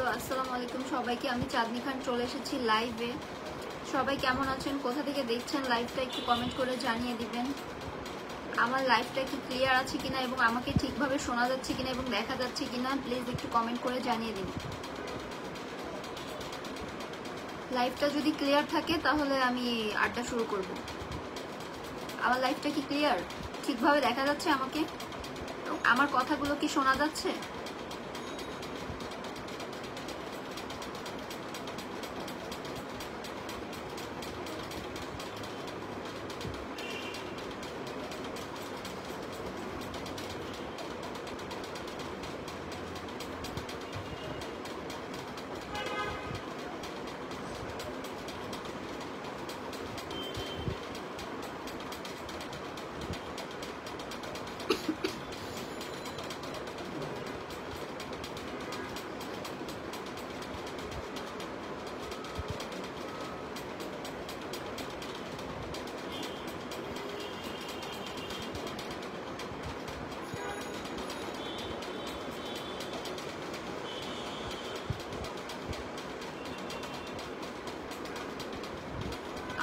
Hello, আসসালামু আলাইকুম সবাইকে। আমি চাঁদনি খান চলে এসেছি লাইভে। সবাই কেমন আছেন, কোথা থেকে দেখছেন লাইভটা একটু কমেন্ট করে জানিয়ে দিবেন। আমার লাইভটা কি ক্লিয়ার আছে কিনা এবং আমাকে ঠিকভাবে শোনা যাচ্ছে কিনা এবং দেখা যাচ্ছে কিনা প্লিজ একটু কমেন্ট করে জানিয়ে দিন। লাইভটা যদি ক্লিয়ার থাকে তাহলে আমি আড্ডা শুরু করব। আমার লাইভটা কি ক্লিয়ার, ঠিকভাবে দেখা যাচ্ছে আমাকে? আমার কথাগুলো কি শোনা যাচ্ছে?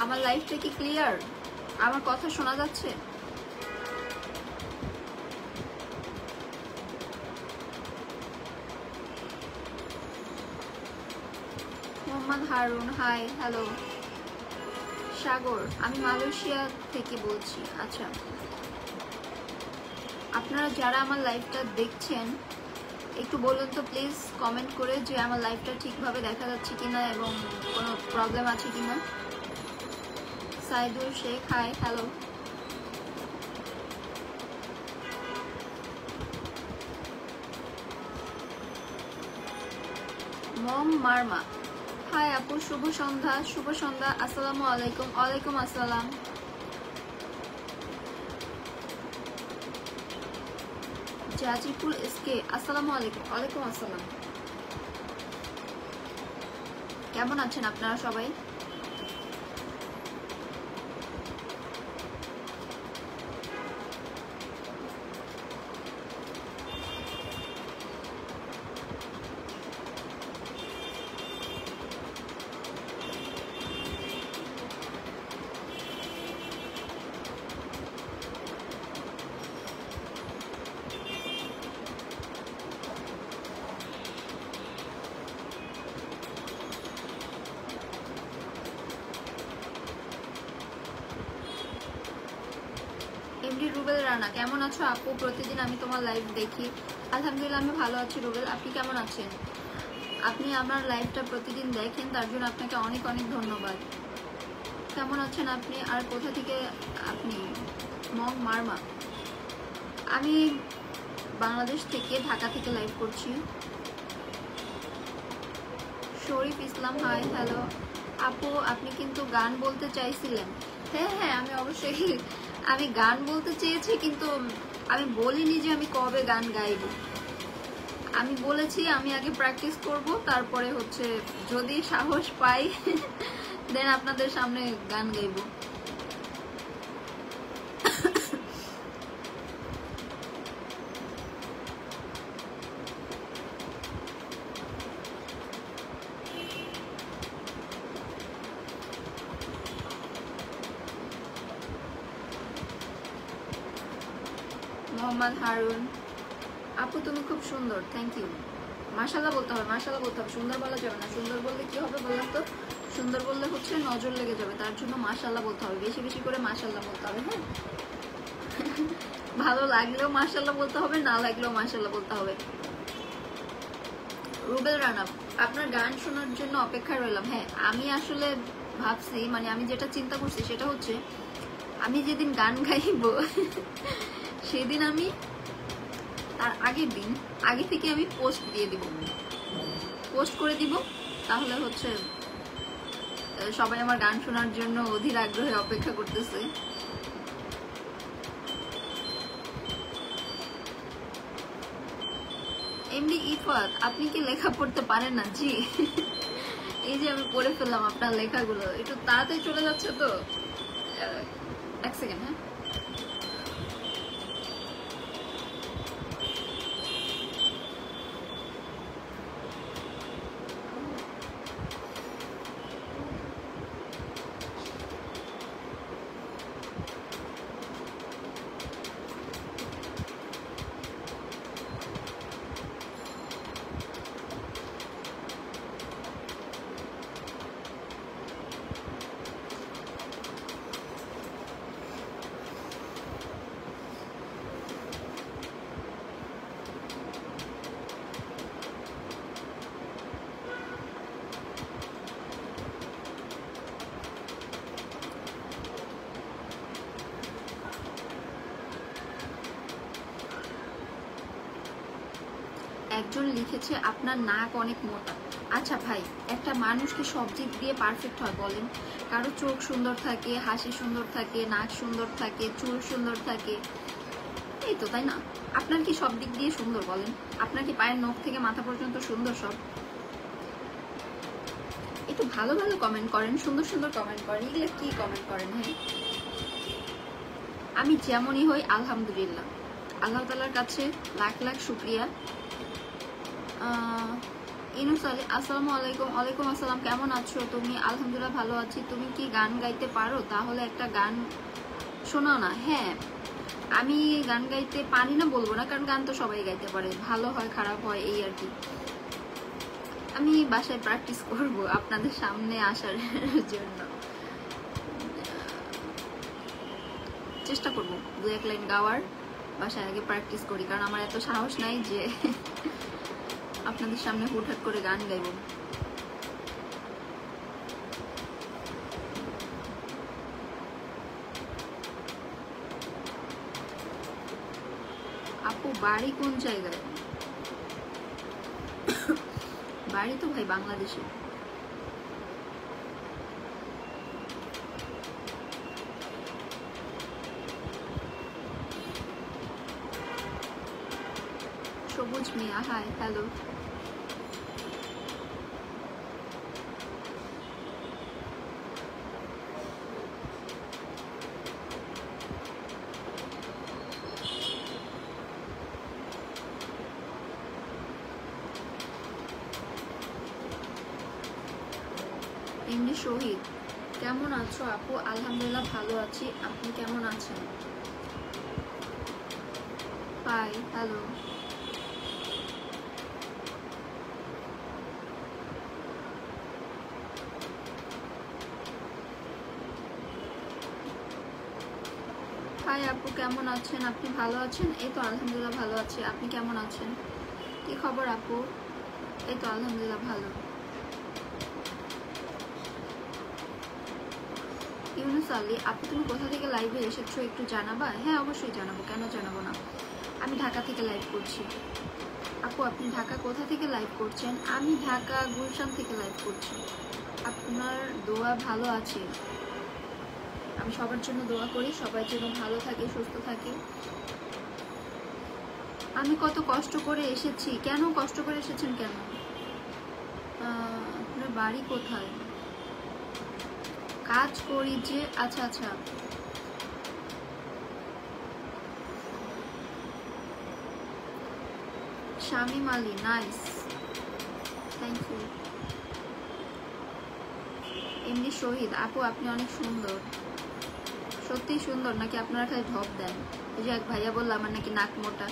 আমার লাইভটা কি ক্লিয়ার, আমার কথা শোনা যাচ্ছে? Mohammad Harun, hi, hello. সাগর, আমি মালয়েশিয়া থেকে বলছি। আচ্ছা, আপনারা যারা আমার লাইভটা দেখছেন একটু বলুন তো প্লিজ কমেন্ট করে যে আমার লাইভটা ঠিকভাবে দেখা যাচ্ছে কিনা এবং কোনো প্রবলেম আছে কিনা। Saidul Sheikh, hi, hello. Mom Marma, hi আপু, শুভ সন্ধ্যা। শুভ সন্ধ্যা, আসসালামু আলাইকুম। ওয়ালাইকুম আসসালাম। জাজিপুর এসকে, আসসালামু আলাইকুম। ওয়ালাইকুম আসসালাম। কেমন আছেন আপনারা সবাই? এমডি রুবেল রানা, কেমন আছো আপু? প্রতিদিন আমি তোমার লাইভ দেখি। আলহামদুলিল্লাহ, আমি ভালো আছি রুবেল। আপনি কেমন আছেন? আপনি আমার লাইভটা প্রতিদিন দেখেন, তার জন্য আপনাকে অনেক অনেক ধন্যবাদ। কেমন আছেন আপনি আর কোথা থেকে আপনি? মম মারমা, আমি বাংলাদেশ থেকে, ঢাকা থেকে লাইভ করছি। শরীফ ইসলাম, হাই, হ্যালো। আপু, আপনি কিন্তু গান বলতে চাইছিলেন। হ্যাঁ হ্যাঁ, আমি অবশ্যই আমি গান বলতে চেয়েছি, কিন্তু আমি বলিনি যে আমি কবে গান গাইব। আমি বলেছি আমি আগে প্র্যাকটিস করব, তারপরে হচ্ছে যদি সাহস পাই দেন আপনাদের সামনে গান গাইব। মোহাম্মদ হারুন, আপু তুমি খুব সুন্দর, থ্যাংক ইউ। মাশাআল্লাহ বলতে হবে, মাশাআল্লাহ বলতে হবে, সুন্দর বলা যাবে না। সুন্দর বললে কি হবে বললাম তো, সুন্দর বললে হচ্ছে নজর লেগে যাবে, তার জন্য মাশাআল্লাহ বলতে হবে, বেশি বেশি করে মাশাআল্লাহ বলতে হবে। হ্যাঁ, ভালো লাগলেও মাশাআল্লাহ বলতে হবে, না লাগলেও মাশাআল্লাহ বলতে হবে। রুবেল রানা, আপনার গান শোনার জন্য অপেক্ষায় রইলাম। হ্যাঁ, আমি আসলে ভাবছি, মানে আমি যেটা চিন্তা করছি সেটা হচ্ছে আমি যেদিন গান গাইব সেদিন আমি তার আগের দিন আগে থেকে আমি পোস্ট দিয়ে দিব, পোস্ট করে দিব, তাহলে হচ্ছে সবাই আমার গান শোনার জন্য অধীর আগ্রহে অপেক্ষা করতেছে। এমনি ইফাত, আপনি কি লেখা পড়তে পারেন না? জি এই যে আমি পড়ে ফেললাম আপনার লেখাগুলো, একটু তাড়াতাড়ি চলে যাচ্ছে তো। এক সেকেন্ড। হ্যাঁ, একজন লিখেছে আপনার নাক অনেক মোটা। আচ্ছা ভাই, একটা মানুষ কি সব দিক দিয়ে পারফেক্ট হয় বলেন? কারো চোখ সুন্দর থাকে, হাসি সুন্দর থাকে, নাক সুন্দর থাকে, চুল সুন্দর থাকে, এই তো, তাই না? আপনার কি সব দিক দিয়ে সুন্দর বলেন? আপনার কি পায়ের নখ থেকে মাথা পর্যন্ত সুন্দর সব? একটু ভালো ভালো কমেন্ট করেন, সুন্দর সুন্দর কমেন্ট করেন। এগুলো কি কমেন্ট করেন? হ্যাঁ, আমি যেমনই হই আলহামদুলিল্লাহ, আল্লাহ তাআলার কাছে লাখ লাখ শুকরিয়া। ইনুস আলী, আসসালামু আলাইকুম। ওয়ালাইকুম আসসালাম, কেমন আছো তুমি? আলহামদুলিল্লাহ ভালো আছি। তুমি কি গান গাইতে পারো? তাহলে একটা গান শোনাও না। হ্যাঁ, আমি গান গাইতে পারি না বলবো না, কারণ গান তো সবাই গাইতে পারে, ভালো হয় খারাপ হয় এই আর কি। আমি বাসায় প্র্যাকটিস করব আপনাদের সামনে আসার জন্য, চেষ্টা করব দু এক লাইন গাওয়ার। বাসায় আগে প্র্যাকটিস করি, কারণ আমার এত সাহস নাই যে আপনাদের সামনে হুটহাট করে গান গাইব। আপু বাড়ি কোন জায়গায়? বাড়ি তো ভাই বাংলাদেশে। সবুজ মিয়া, হাই, হ্যালো। এমনি শহীদ, কেমন আছো আপু? আলহামদুলিল্লাহ ভালো আছি, আপনি কেমন আছেন? High, hello. হাই আপু, কেমন আছেন? আপনি ভালো আছেন? এই তো আলহামদুলিল্লাহ ভালো আছি, আপনি কেমন আছেন? কি খবর আপু? এই তো আলহামদুলিল্লাহ ভালো। ইউনুস আলী, আপু তুমি কোথা থেকে লাইভে এসেছো একটু জানাবা? হ্যাঁ অবশ্যই জানাবো, কেন জানাবো না। আমি ঢাকা থেকে লাইভ করছি। আপু আপনি ঢাকা কোথা থেকে লাইভ করছেন? আমি ঢাকা গুলশান থেকে লাইভ করছি। আপনার দোয়া ভালো আছে, আমি সবার জন্য দোয়া করি, সবার জন্য ভালো থাকে, সুস্থ থাকে। আমি কত কষ্ট করে এসেছি। কেন কষ্ট করে এসেছেন কেন? আপনার বাড়ি কোথায়? কাজ করি যে। আচ্ছা আচ্ছা, Shamim Ali, nice, thank you. এমনি শহীদ, আপু আপনি অনেক সুন্দর। সত্যি সুন্দর নাকি আপনারা খালি ঢপ দেন? ওই যে এক ভাইয়া বললো আমার নাকি নাক মোটা।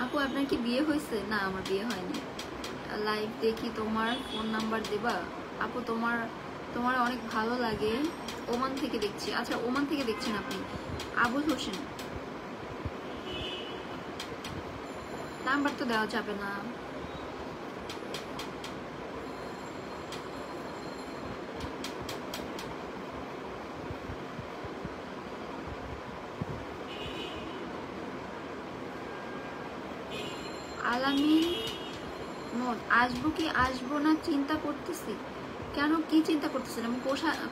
আপু আপনার কি বিয়ে হয়েছে? না, আমার বিয়ে হয়নি। লাইভ দেখি, তোমার ফোন নাম্বার দেবা? আপু তোমার তোমার অনেক ভালো লাগে, ওমান থেকে দেখছি। আচ্ছা, ওমান থেকে দেখছেন আপনি? আবুল হোসেন, নাম্বার তো দেওয়া যাবে না। আলামিন মোট, আসবো কি আসবো না চিন্তা করতেছি। কেন, কি চিন্তা করতেছেন? আমি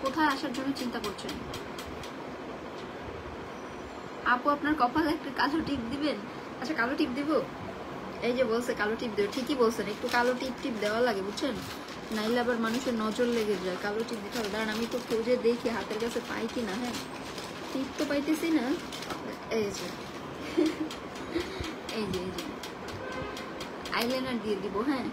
কোথায় আসার জন্য চিন্তা করছেন? আপু আপনার কপালে একটা কালো টিপ দিবেন? আচ্ছা, কালো টিপ দিব। এই যে বলছে কালো টিপ দেবে, ঠিকই বলছেন, একটু কালো টিপ টিপ দেওয়া লাগে বুঝছেন, নাইলে আবার মানুষের নজর লেগে যায়। কালো টিপ দিতে হবে, দাঁড়ান আমি তো খুঁজে দেখি হাতের কাছে পাই কিনা। হ্যাঁ, টিপ তো পাইতেছি না। এই যে এই যে এই যে আইলাইনার দিয়ে দিব। হ্যাঁ,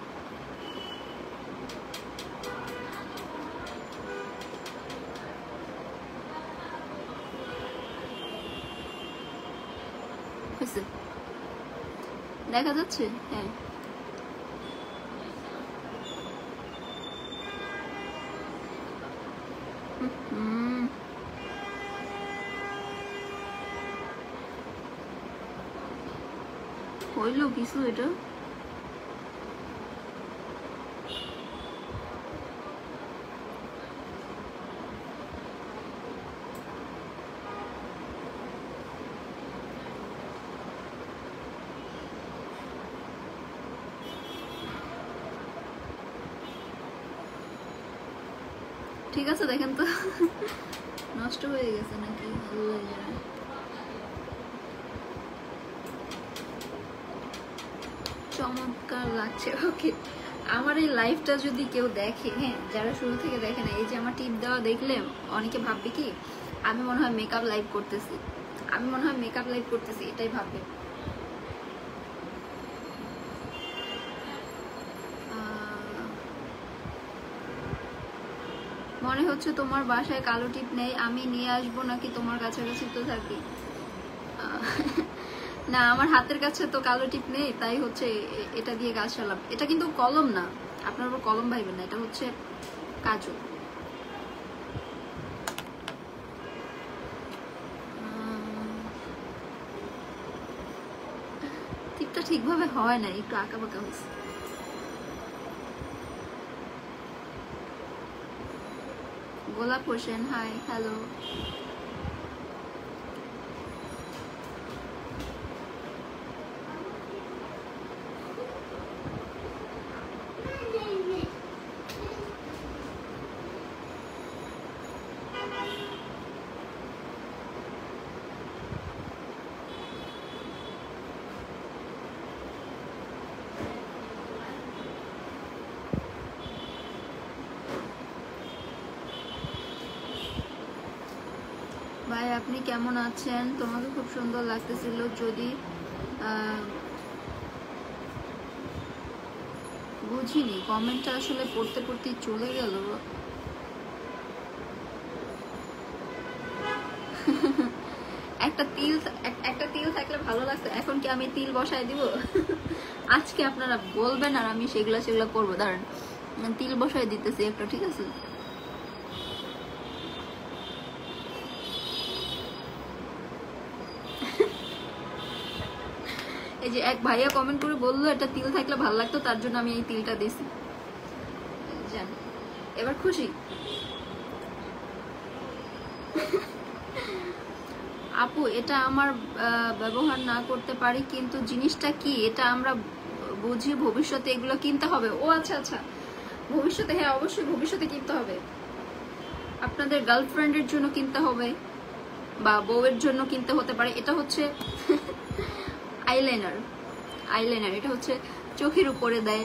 হয়েছে, দেখা যাচ্ছে। হ্যাঁ, হইল কিছু এটা? ঠিক আছে দেখেন তো নষ্ট হয়ে গেছে নাকি, আল্লাহ জানে। চমৎকার লাগছে। ওকে, আমার এই লাইভটা যদি কেউ দেখে, হ্যাঁ যারা শুরু থেকে দেখে না, এই যে আমার টিপ দেওয়া দেখলে অনেকে ভাববে কি আমি মনে হয় মেকআপ লাইভ করতেছি, আমি মনে হয় মেকআপ লাইভ করতেছি, এটাই ভাববে। মনে হচ্ছে তোমার বাসায় কালো টিপ নেই, আমি নিয়ে আসবো নাকি তোমার কাছাকাছি তো থাকি। না, আমার হাতের কাছে তো কালো টিপ নেই, তাই হচ্ছে এটা দিয়ে কাজ চালাম। এটা কিন্তু কলম না, আপনার উপর কলম ভাইবেন না, এটা হচ্ছে কাজল। টিপটা ঠিকভাবে হয় না, একটু আঁকা বাঁকা হয়েছে। গোলাপ হোসেন, হাই, হ্যালো। ভাই আপনি কেমন আছেন? তোমাকে খুব সুন্দর লাগতেছিল। যদি বুঝিনি কমেন্টটা, আসলে পড়তে পড়তে চলে গেল। একটা তিল থাকলে ভালো লাগতো। এখন কি আমি তিল বসাই দিব? আজকে আপনারা বলবেন আর আমি সেগুলা করবো। দাঁড়ান, তিল বসাই দিতেছি একটা, ঠিক আছে? এই যে এক ভাইয়া কমেন্ট করে বললো এটা তিল থাকলে ভালো লাগতো, তার জন্য আমি এই তিলটা দিছি। জান, এবার খুশি? আপু এটা আমার ব্যবহার না করতে পারি, কিন্তু জিনিসটা কি এটা আমরা বুঝি, ভবিষ্যতে এগুলো কিনতে হবে। ও আচ্ছা আচ্ছা, ভবিষ্যতে, হ্যাঁ অবশ্যই ভবিষ্যতে কিনতে হবে। আপনাদের গার্লফ্রেন্ডের জন্য কিনতে হবে বা বউয়ের জন্য কিনতে হতে পারে। এটা হচ্ছে আইলাইনার, এটা হচ্ছে চোখের উপরে দেয়।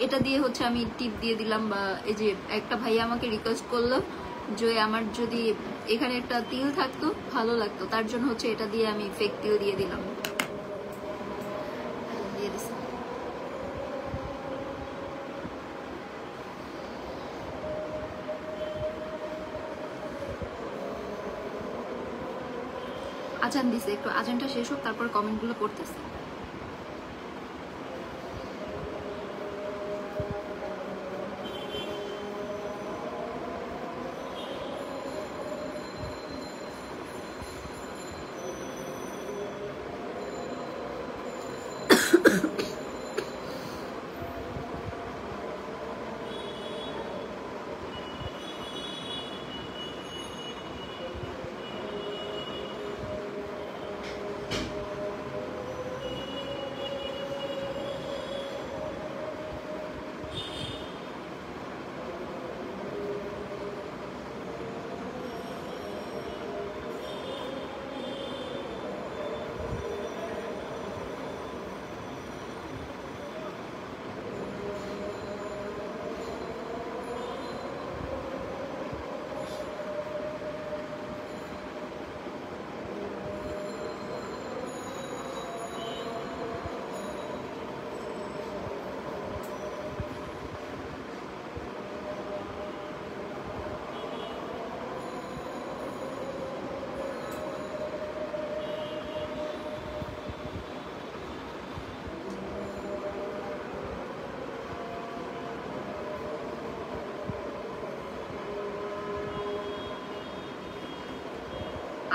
এটা দিয়ে হচ্ছে আমি টিপ দিয়ে দিলাম। বা এই যে একটা ভাইয়া আমাকে রিকোয়েস্ট করলো যে আমার যদি এখানে একটা তিল থাকতো ভালো লাগতো, তার জন্য হচ্ছে এটা দিয়ে আমি ফেক তিল দিয়ে দিলাম। দিয়ে দিছি। আজান দিছে, একটু আজানটা শেষ হোক তারপর কমেন্টগুলো পড়তেছে।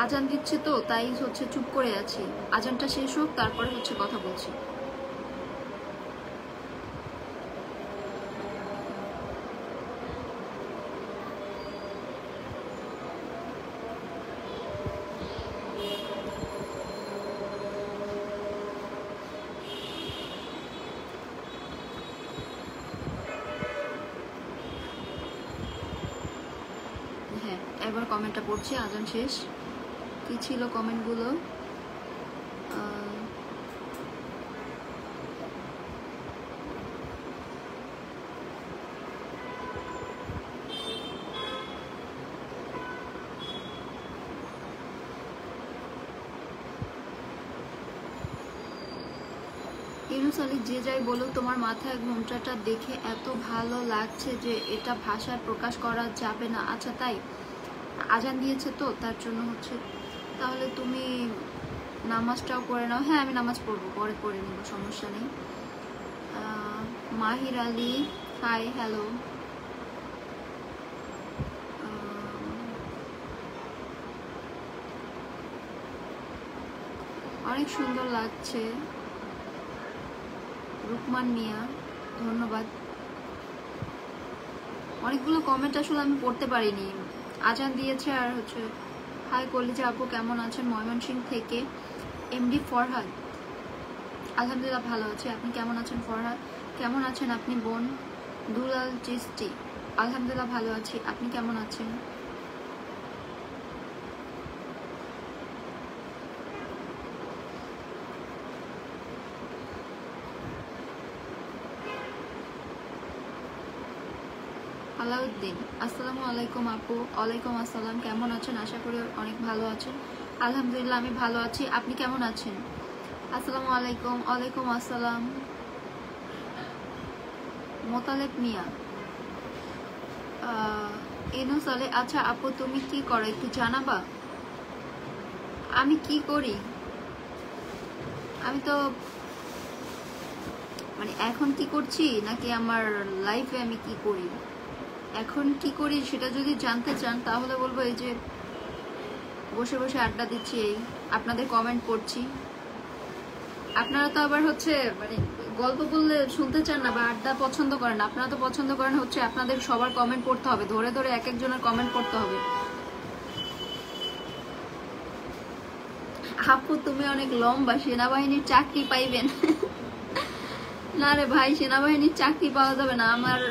আজান দিচ্ছে তো তাই হচ্ছে চুপ করে আছি। আজানটা শেষ হোক তারপরে হচ্ছে কথা বলছি। হ্যাঁ এবার কমেন্টটা পড়ছি, আজান শেষ। কি ছিল কমেন্টগুলো? ইউনুস আলী, যে যাই বলো তোমার মাথায় ঘোমটাটা দেখে এত ভালো লাগছে যে এটা ভাষায় প্রকাশ করা যাবে না। আচ্ছা তাই, আজান দিয়েছে তো তার জন্য হচ্ছে। তাহলে তুমি নামাজটাও পড়ে নাও। হ্যাঁ আমি নামাজ পড়বো, পরে পড়ে নেব, সমস্যা নেই। মাহির আলী, হাই, হ্যালো। অনেক সুন্দর লাগছে। রুকমান মিয়া, ধন্যবাদ। অনেকগুলো কমেন্ট আসলে আমি পড়তে পারিনি, আজান দিয়েছে। আর হচ্ছে হাই কলিজা আপু, কেমন আছেন? ময়মনসিংহ থেকে এমডি ফরহাদ, আলহামদুলিল্লাহ ভালো আছি। আপনি কেমন আছেন ফরহাদ? কেমন আছেন আপনি বোন? দুলাল চিস্তি, আলহামদুলিল্লাহ ভালো আছি। আপনি কেমন আছেন? আলাউদ্দিন, আসসালামু আলাইকুম আপু। ওয়ালাইকুম আসসালাম, কেমন আছেন? আশা করি অনেক ভালো আছেন। আলহামদুলিল্লাহ আমি ভালো আছি। আপনি কেমন আছেন? আসসালামু আলাইকুম। ওয়ালাইকুম আসসালাম। মোতালেব মিয়া, ইউনুস আলী, আচ্ছা আপু তুমি কি করো একটু জানাবা? আমি কি করি? আমি তো মানে এখন কি করছি নাকি আমার লাইফে আমি কি করি, এখন কি করি সেটা যদি জানতে চান তাহলে বলবো এই যে বসে বসে আড্ডা দিচ্ছি, এই আপনাদের কমেন্ট পড়ছি। আপনারা তো আবার হচ্ছে মানে গল্প বললে শুনতে চান না বা আড্ডা পছন্দ করেন না। আপনারা তো পছন্দ করেন হচ্ছে আপনাদের সবার কমেন্ট পড়তে হবে, ধরে ধরে এক একজনের কমেন্ট পড়তে হবে। আপু তুমি অনেক লম্বা, সেনাবাহিনীর চাকরি পাইবেন। না রে ভাই, সেনাবাহিনীর চাকরি পাওয়া যাবে না, আমার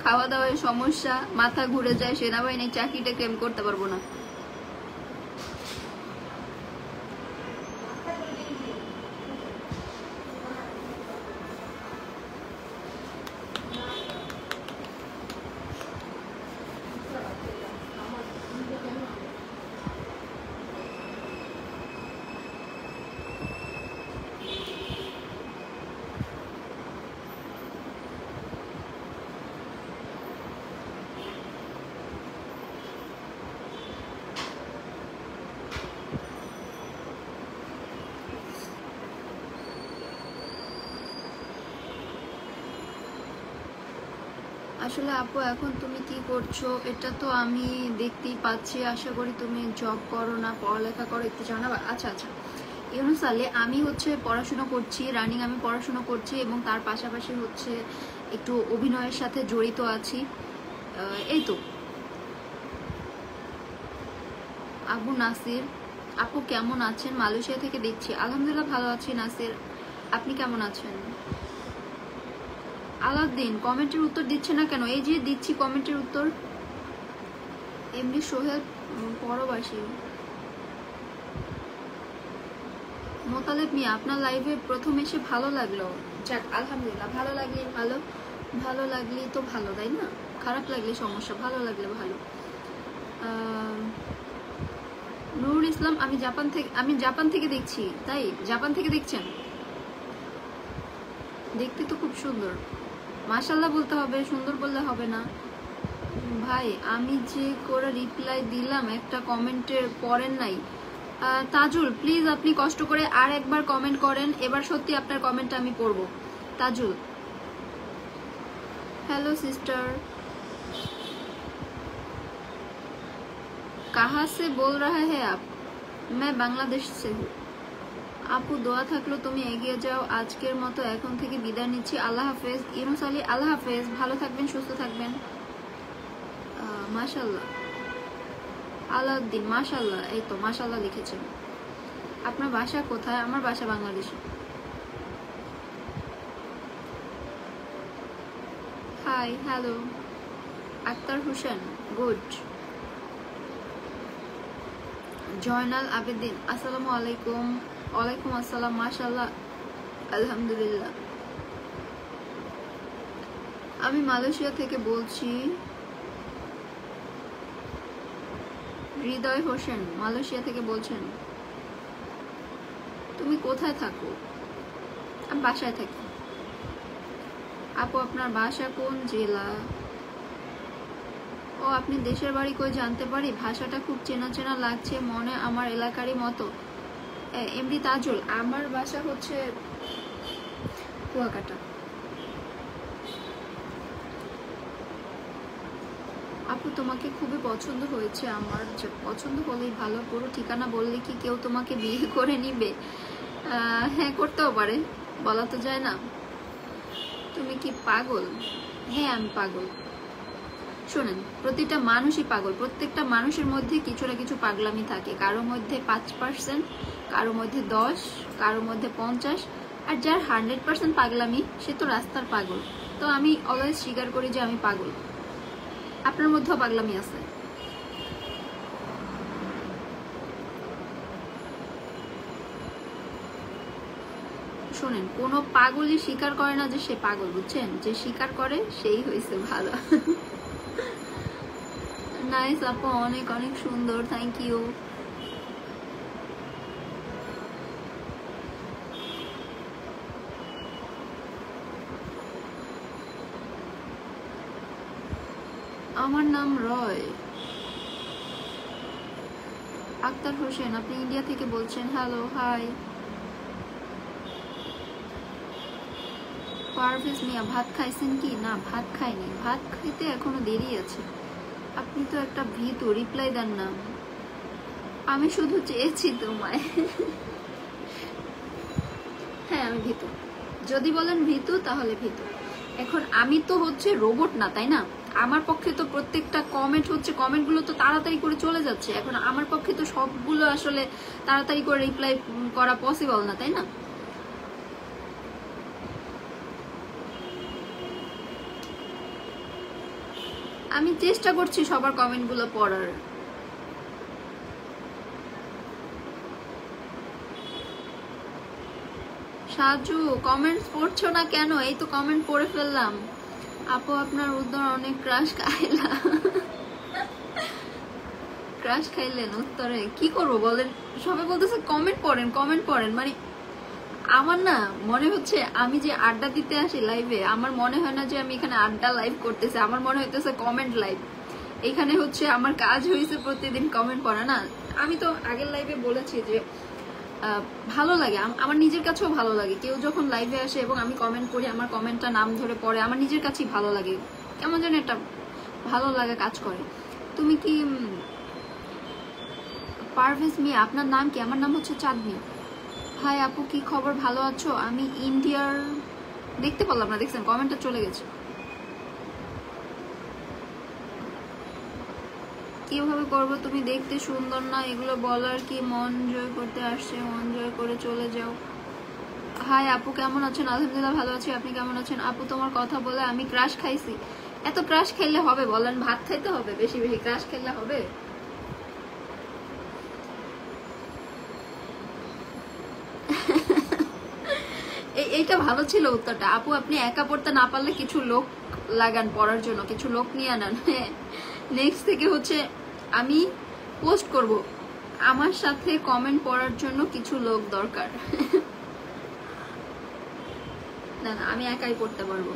খাওয়া দাওয়ার সমস্যা, মাথা ঘুরে যায়, সেনাবাহিনীর চাকরিটা ক্লেম করতে পারবো না। আসলে আপু এখন তুমি কি করছো এটা তো আমি দেখতেই পাচ্ছি। আশা করি তুমি জব করো না পড়ালেখা করো, একটু জানাবা। আচ্ছা আচ্ছা ইউনুস আলী, আমি হচ্ছে পড়াশোনা করছি, রানিং আমি পড়াশোনা করছি এবং তার পাশাপাশি হচ্ছে একটু অভিনয়ের সাথে জড়িত আছি, এই তো। আবু নাসির, আপু কেমন আছেন? মালয়েশিয়া থেকে দেখছি। আলহামদুলিল্লাহ ভালো আছি নাসির, আপনি কেমন আছেন? আলাউদ্দিন, কমেন্টের উত্তর দিচ্ছে না কেন? এই যে দিচ্ছি কমেন্টের উত্তর। এমডি সোহেল পরবাসী। মোতালেব মিয়া, আপনার লাইভে প্রথম এসে ভালো লাগলো। যাক আলহামদুলিল্লাহ, ভালো লাগলে ভালো, ভালো লাগলে তো ভালো, তাই না? খারাপ লাগলে সমস্যা, ভালো লাগলে ভালো। নুরুল ইসলাম, আমি জাপান থেকে দেখছি। তাই জাপান থেকে দেখছেন? দেখতে তো খুব সুন্দর, মাশাআল্লাহ বলতে হবে, সুন্দর বললে হবে না ভাই। আমি যে করে রিপ্লাই দিলাম একটা কমেন্টের পড়েন নাই। তাজুল প্লিজ আপনি কষ্ট করে আর একবার কমেন্ট করেন, এবার সত্যি আপনার কমেন্টটা আমি পড়ব। ताजुल, हेलो सिस्टर, कहाँ से बोल रहे हैं आप? मैं बांग्लादेश से हूँ। আপু দোয়া থাকলো তুমি এগিয়ে যাও। আজকের মতো এখন থেকে বিদায় নিচ্ছি, আল্লাহ হাফেজ। ইউনুস আলী, আল্লাহ হাফেজ, ভালো থাকবেন, সুস্থ থাকবেন। মাশাআল্লাহ। আলাউদ্দিন, মাশাআল্লাহ, এই তো মাশাআল্লাহ লিখেছেন। আপনার বাসা কোথায়? আমার বাসা বাংলাদেশে। Hi, hello. Akhtar Hossain, good. Zainal Abedin, আসসালামু আলাইকুম। ওয়ালাইকুম আসসালাম, মাশাআল্লাহ, আলহামদুলিল্লাহ। আমি মালয়েশিয়া থেকে বলছি। হৃদয় হোসেন মালয়েশিয়া থেকে বলছেন। তুমি কোথায় থাকো? আমি বাসায় থাকি। আপু আপনার বাসা কোন জেলা? ও, আপনি দেশের বাড়ি কই জানতে পারি? ভাষাটা খুব চেনা চেনা লাগছে, মনে আমার এলাকারই মতো। এমডি তাজুল, আমার বাসা হচ্ছে কুয়াকাটা। আপু তোমাকে খুবই পছন্দ হয়েছে আমার। পছন্দ হলেই ভালো, পুরো ঠিকানা বললে কি কেউ তোমাকে বিয়ে করে নিবে? হ্যাঁ, করতেও পারে, বলা তো যায় না। তুমি কি পাগল? হ্যাঁ, আমি পাগল। শোনেন, প্রতিটা মানুষই পাগল, প্রত্যেকটা মানুষের মধ্যে কিছু না কিছু পাগলামি থাকে। কারো মধ্যে 5%, কারো মধ্যে 10, কারো মধ্যে 50, আর যার 100% পাগলামি সে তো রাস্তার পাগল। তো আমি অলওয়েজ স্বীকার করি যে আমি পাগল। আপনার মধ্যেও পাগলামি আছে। শোনেন, কোনো পাগলই স্বীকার করে না যে সে পাগল, বুঝছেন? যে স্বীকার করে সেই হয়েছে ভালো। নাইস আপু, অনেক অনেক সুন্দর, থ্যাংক ইউ। আমার নাম রয়। আক্তার হোসেন, আপনি ইন্ডিয়া থেকে বলছেন। Hello, high. পারভেজ মিয়া, ভাত খাইছেন কি? না, ভাত খাইনি, ভাত খাইতে এখনো দেরি আছে। আপনি তো একটা ভীতু, রিপ্লাই দেন না। আমি শুধু চেয়েছি তোমায়। হ্যাঁ, আমি ভীতু। যদি বলেন ভীতু তাহলে ভীতু। এখন আমি তো হচ্ছে রোবট না, তাই না? আমার পক্ষে তো প্রত্যেকটা কমেন্ট হচ্ছে, কমেন্টগুলো তো তাড়াতাড়ি করে চলে যাচ্ছে। এখন আমার পক্ষে তো সবগুলো আসলে তাড়াতাড়ি করে রিপ্লাই করা পসিবল না, তাই না? আমি চেষ্টা করছি সবার কমেন্টগুলো পড়ার। সাজু, কমেন্টস পড়ছো না কেন? এই তো কমেন্ট পড়ে ফেললাম। আপু আপনার উত্তর অনেক ক্রাশ খাইলা। ক্রাশ খাইলেন উত্তরে? কি করবো বলেন? সবাই বলতেছে কমেন্ট পড়েন, কমেন্ট পড়েন। মানে আমার না মনে হচ্ছে আমি যে আড্ডা দিতে আসি লাইভে, আমার মনে হয় না যে আমি এখানে আড্ডা লাইভ করতেছি, আমার মনে হইতেছে কমেন্ট লাইভ। এখানে হচ্ছে আমার কাজ হয়েছে প্রতিদিন কমেন্ট পড়া। না, আমি তো আগের লাইভে বলেছি যে ভালো লাগে, আমার নিজের কাছেও ভালো লাগে কেউ যখন লাইভে আসে এবং আমি কমেন্ট করি, আমার কমেন্টটা নাম ধরে পড়ে, আমার নিজের কাছেই ভালো লাগে, কেমন যেন একটা ভালো লাগা কাজ করে। তুমি কি পারভেজ মিয়া, আপনার নাম কি? আমার নাম হচ্ছে চাঁদনি। হাই আপু, কি খবর, ভালো আছো? আমি ইন্ডিয়ার। দেখতে পারলাম না, দেখছেন কমেন্টটা চলে গেছে। কিভাবে করবো? তুমি দেখতে সুন্দর না, এগুলো বলার কি? মন জয় করতে আসছে, মন জয় করে চলে যাও। হাই আপু, কেমন আছেন? আলহামদুলিল্লাহ ভালো আছি, আপনি কেমন আছেন? আপু তোমার কথা বলে আমি ক্রাশ খাইছি। এত ক্রাশ খাইলে হবে বলেন? ভাত খাইতে হবে বেশি বেশি, ক্রাশ খাইলে হবে? এইটা ভালো ছিল উত্তরটা। আপু আপনি একা পড়তে না পারলে কিছু লোক লাগান পড়ার জন্য, কিছু লোক নিয়ে আনান। নেক্সট থেকে হচ্ছে আমি পোস্ট করব, আমার সাথে কমেন্ট পড়ার জন্য কিছু লোক দরকার। না না, আমি একাই পড়তে পারবো।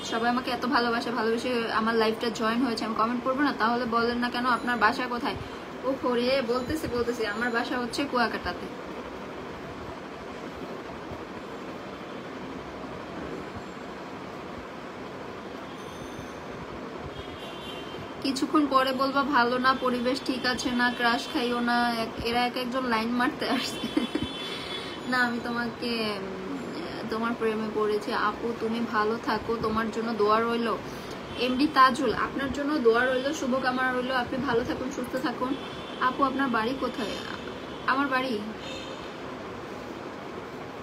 সবাই আমাকে এত ভালোবাসে, ভালোবেসে আমার লাইফটা জয়েন হয়েছে, আমি কমেন্ট করবো না? তাহলে বলেন না কেন আপনার বাসা কোথায়? ও রে, বলতেছি আমার বাসা হচ্ছে কুয়াকাটাতে। কিছুক্ষণ পরে বলবা ভালো না, পরিবেশ ঠিক আছে না, ক্রাশ খাইও না। এরা এক একজন লাইন মারতে আসছে। না, আমি তোমাকে তোমার প্রেমে পড়েছি। আপু তুমি ভালো থাকো, তোমার জন্য দোয়া রইলো। এমডি তাজুল, আপনার জন্য দোয়া রইলো, শুভকামনা রইলো, আপনি ভালো থাকুন, সুস্থ থাকুন। আপু আপনার বাড়ি কোথায়? আমার বাড়ি,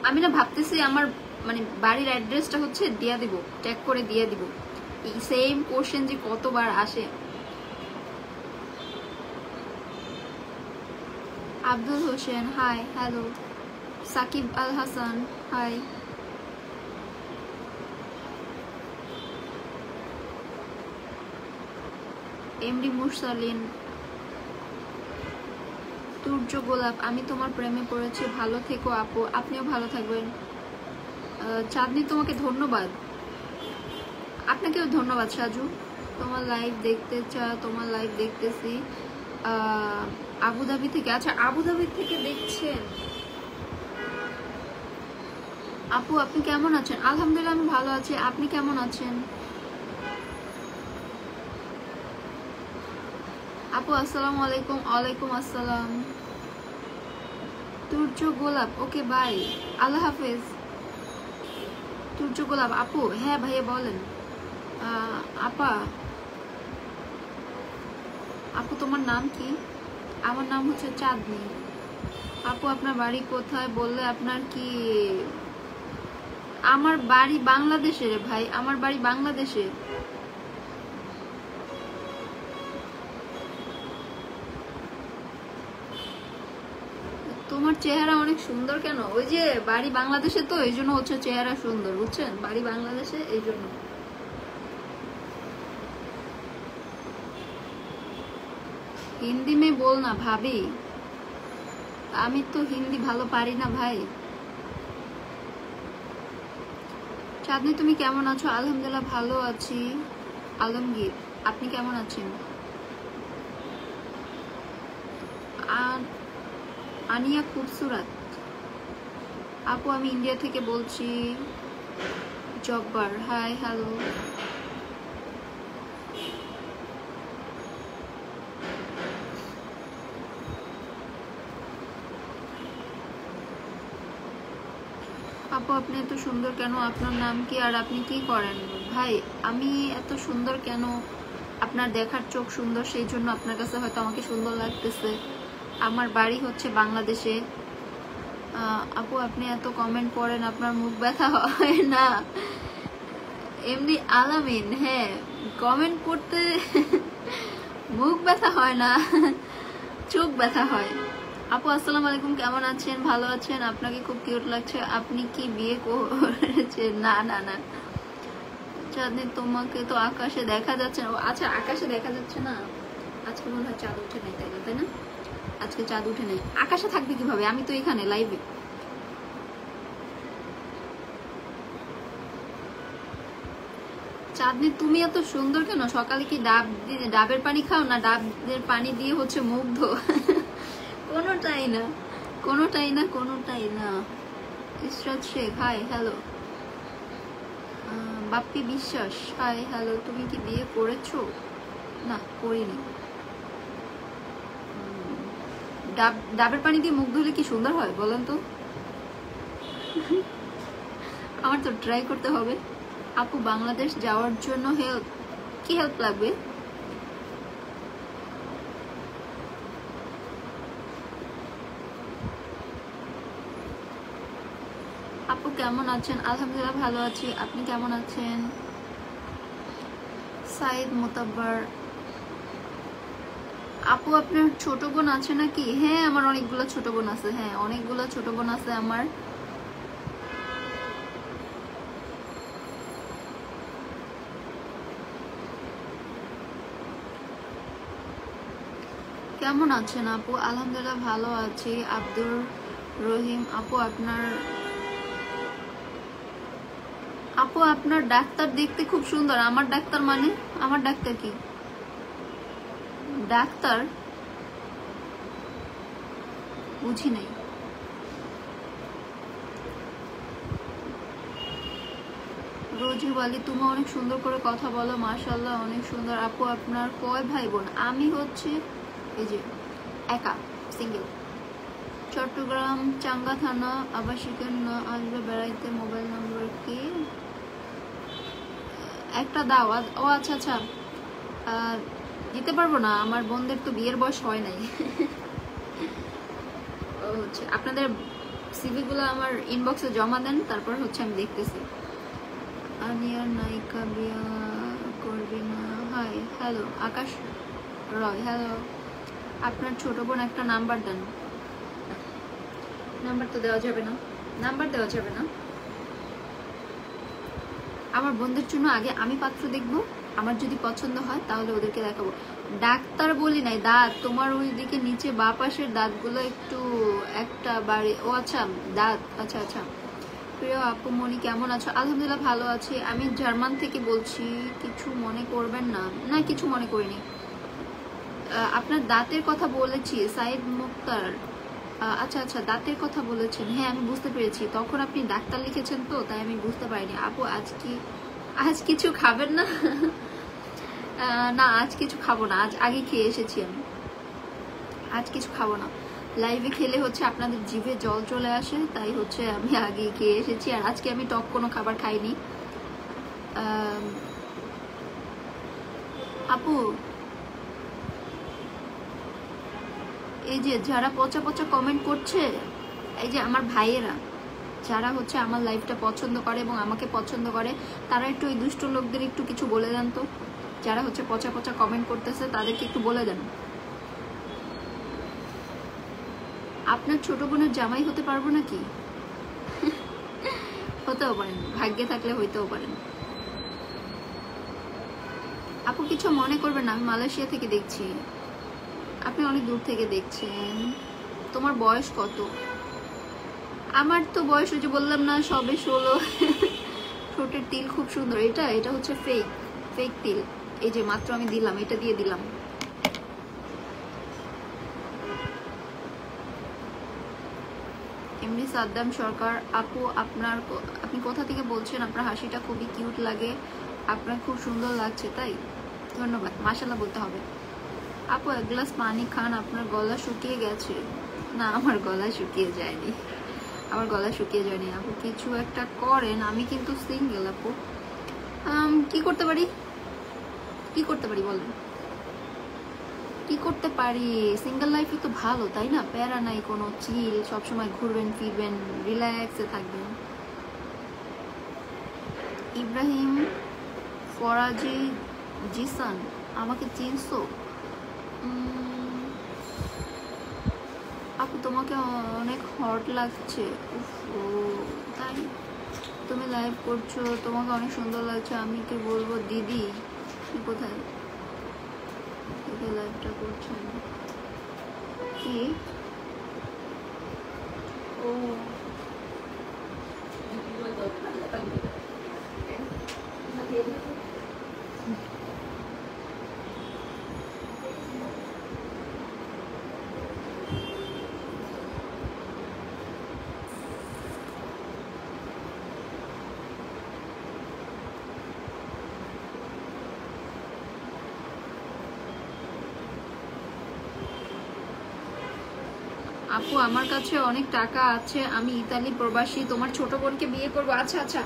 আমি না ভাবতেছি আমার মানে বাড়ির অ্যাড্রেসটা হচ্ছে দিয়ে দিব, ট্যাগ করে দিয়ে দিব। এই সেম কোশ্চেন যে কতবার আসে। Abdul Hossain hi hello. Sakib Al Hasan hi. MD Mursalin. Turjo গোলাপ আমি তোমার প্রেমে পড়েছি, ভালো থেকো আপু। আপনিও ভালো থাকবেন। চাঁদনি তোমাকে ধন্যবাদ। আপনাকেও ধন্যবাদ সাজু। তোমার লাইভ দেখতে তোমার লাইভ দেখতেছি আবুধাবি থেকে। আচ্ছা আবুধাবি থেকে দেখছেন আপু, আপনি কেমন আছেন? আলহামদুলিল্লাহ আমি ভালো আছি, আপনি কেমন আছেন আপু? আসসালামু আলাইকুম। ওয়ালাইকুম আসসালাম। তুর্য গোলাপ ওকে বাই, আল্লাহ হাফেজ। তুর্য গোলাপ আপু হ্যাঁ ভাইয়া বলেন। আপা আপু তোমার নাম কি? আমার নাম হচ্ছে চাঁদনি। আপু আপনার বাড়ি কোথায় বললে আপনার কি? আমার বাড়ি বাংলাদেশে রে ভাই, আমার বাড়ি বাংলাদেশে। তোমার চেহারা অনেক সুন্দর কেন? ওই যে বাড়ি বাংলাদেশে তো এই জন্য হচ্ছে চেহারা সুন্দর, বুঝছেন? বাড়ি বাংলাদেশে এই জন্য। হিন্দি মে বল না ভাবি, আমি তো হিন্দি ভালো পারি না ভাই। চাঁদনি তুমি কেমন আছো? আলহামদুলিল্লাহ ভালো আছি। আলমগীর আপনি কেমন আছেন? আনিয়া খুবসুরত আপু আমি ইন্ডিয়া থেকে বলছি। Jabbar hi hello. আপু আপনি এত সুন্দর কেন? আপনার নাম কি আর আপনি কি করেন? ভাই আমি এত সুন্দর কেন? আপনার দেখার চোখ সুন্দর, সেই জন্য আপনার কাছে হয়তো আমাকে সুন্দর লাগতেছে। আমার বাড়ি হচ্ছে বাংলাদেশে। আপু আপনি এত কমেন্ট করেন, আপনার মুখ ব্যথা হয় না? এমনি আলামিন হ্যাঁ কমেন্ট করতে মুখ ব্যথা হয় না, চোখ ব্যথা হয়। আপু আসসালামু আলাইকুম, কেমন আছেন? ভালো আছেন? আপনাকে খুব কিউট লাগছে। আপনি কি বিয়ে করেছেন? না না না চাঁদনি তোমাকে তো আকাশে দেখা যাচ্ছে না। আচ্ছা আকাশে দেখা যাচ্ছে না, আজকে মনে হয় চাঁদ উঠে নেই, তাই না? আজকে চাঁদ উঠে নেই, আকাশে থাকবে কিভাবে? আমি তো এখানে লাইভে। চাঁদনি তুমি এত সুন্দর কেন? সকালে কি ডাবের পানি খাও না ডাবের পানি দিয়ে হচ্ছে মুখ ধো? কোনোটাই না, কোনোটাই না, কোনোটাই না। Israt Sheikh hi hello. Bappi Biswas hi hello. তুমি কি বিয়ে করেছো? না করিনি। ডাবের পানি দিয়ে মুখ ধুলে কি সুন্দর হয় বলেন তো? আমার তো ট্রাই করতে হবে। আপু বাংলাদেশ যাওয়ার জন্য হেল্প, কি হেল্প লাগবে? আপু কেমন আছেন? আলহামদুলিল্লাহ ভালো আছি, আপনি কেমন আছেন? সাইদ মোতাব্বার আপু আপনার ছোট বোন আছে নাকি? হ্যাঁ আমার অনেকগুলো ছোট বোন আছে, হ্যাঁ অনেকগুলো ছোট বোন আছে আমার। কেমন আছেন আপু? আলহামদুলিল্লাহ ভালো আছি। আব্দুর রহিম আপু আপনার ডাক্তার দেখতে খুব সুন্দর। আমার ডাক্তার মানে? আমার ডাক্তার কি? ডাক্তার বুঝি নাই। রোজিব আলী তুমি অনেক সুন্দর করে কথা বলো, মাশাআল্লাহ অনেক সুন্দর। আপু আপনার কয় ভাই বোন? আমি হচ্ছে এই যে একা, সিঙ্গেল। চট্টগ্রাম চাঙ্গা থানা আবাসিকের না আসবে বেড়াইতে, মোবাইল নম্বর কি? একটা দাও। ও আচ্ছা আচ্ছা দিতে পারবো না, আমার বোনদের তো বিয়ের বয়স হয় নাই। ও হচ্ছে আপনাদের সিভি গুলো আমার ইনবক্সে জমা দেন, তারপর হচ্ছে আমি দেখতেছি। আনিয়ার নায়িকা বিয়া করবি না? Hi hello. Akash Roy hello. আপনার ছোট বোন একটা নাম্বার দেন। নাম্বার তো দেওয়া যাবে না, নাম্বার দেওয়া যাবে না। আমার বোনদের জন্য আগে আমি পাত্র দেখবো, আমার যদি পছন্দ হয় তাহলে ওদেরকে দেখাবো। ডাক্তার বলি নাই, দাঁত তোমার ওইদিকে নিচে বাঁ পাশের দাঁতগুলো একটু একটা বাড়ি। ও আচ্ছা, দাঁত, আচ্ছা আচ্ছা। প্রিয় আপু মনি কেমন আছো? আলহামদুলিল্লাহ ভালো আছি। আমি জার্মান থেকে বলছি, কিছু মনে করবেন না। না, কিছু মনে করিনি। আপনার দাঁতের কথা বলেছি, সাইদ মুক্তার। আচ্ছা আচ্ছা, দাঁতের কথা বলেছেন, হ্যাঁ আমি বুঝতে পেরেছি। তখন আপনি ডাক্তার লিখেছেন তো, তাই আমি বুঝতে পারিনি। আপু আজ কিছু খাবেন না? না, আজ কিছু খাবো না, আজ আগে খেয়ে এসেছি আমি, আজ কিছু খাবো না। লাইভে খেলে হচ্ছে আপনাদের জিভে জল চলে আসে, তাই হচ্ছে আমি আগে খেয়ে এসেছি। আর আজকে আমি টক কোনো খাবার খাইনি। আপু এই যে যারা পচা পচা কমেন্ট করছে, এই যে আমার ভাইয়েরা যারা হচ্ছে আমার লাইফটা পছন্দ করে এবং আমাকে পছন্দ করে, তারা একটু ওই দুষ্ট লোকদের একটু কিছু বলে দেন তো। যারা হচ্ছে পচা পচা কমেন্ট করতেছে তাদেরকে একটু বলে দেন। আপনার ছোট বোনের জামাই হতে পারবো নাকি? হতেও পারেন, ভাগ্যে থাকলে হইতেও পারেন। আপু কিছু মনে করবেন না, আমি মালয়েশিয়া থেকে দেখছি, আপনি অনেক দূর থেকে দেখছেন। তোমার বয়স কত? আমার তো বয়স ওই যে বললাম না, সবে 16। ঠোঁটের তিল খুব সুন্দর। এটা হচ্ছে ফেক তিল। এই যে মাত্র আমি দিলাম, এটা দিয়ে দিলাম। এমনি সাদ্দাম সরকার, আপু আপনি কোথা থেকে বলছেন? আপনার হাসিটা খুবই কিউট লাগে, আপনার খুব সুন্দর লাগছে। তাই ধন্যবাদ, মাশাআল্লাহ বলতে হবে। আপু এক গ্লাস পানি খান, আপনার গলা শুকিয়ে গেছে। না, আমার গলা শুকিয়ে যায়নি, আমার গলা শুকিয়ে যায়নি। আপু কিছু একটা করেন, আমি কিন্তু সিঙ্গেল। আপু কি করতে পারি, কি করতে পারি বলেন, কি করতে পারি? সিঙ্গেল লাইফই তো ভালো, তাই না? প্যারা নাই কোনো, চিল, সবসময় ঘুরবেন ফিরবেন, রিল্যাক্সে থাকবেন। ইব্রাহিম ফরাজি জিসান, আমাকে চিনছো? আপু তোমাকে অনেক হট লাগছে। ও তাই? তুমি লাইভ করছো, তোমাকে অনেক সুন্দর লাগছে। আমি কি বলবো দিদি? কি কোথায় লাইভটা করছেন কি? ও আপু আমার কাছে অনেক টাকা আছে, আমি ইতালি প্রবাসী, তোমার ছোট বোনকে বিয়ে করবো। আচ্ছা আচ্ছা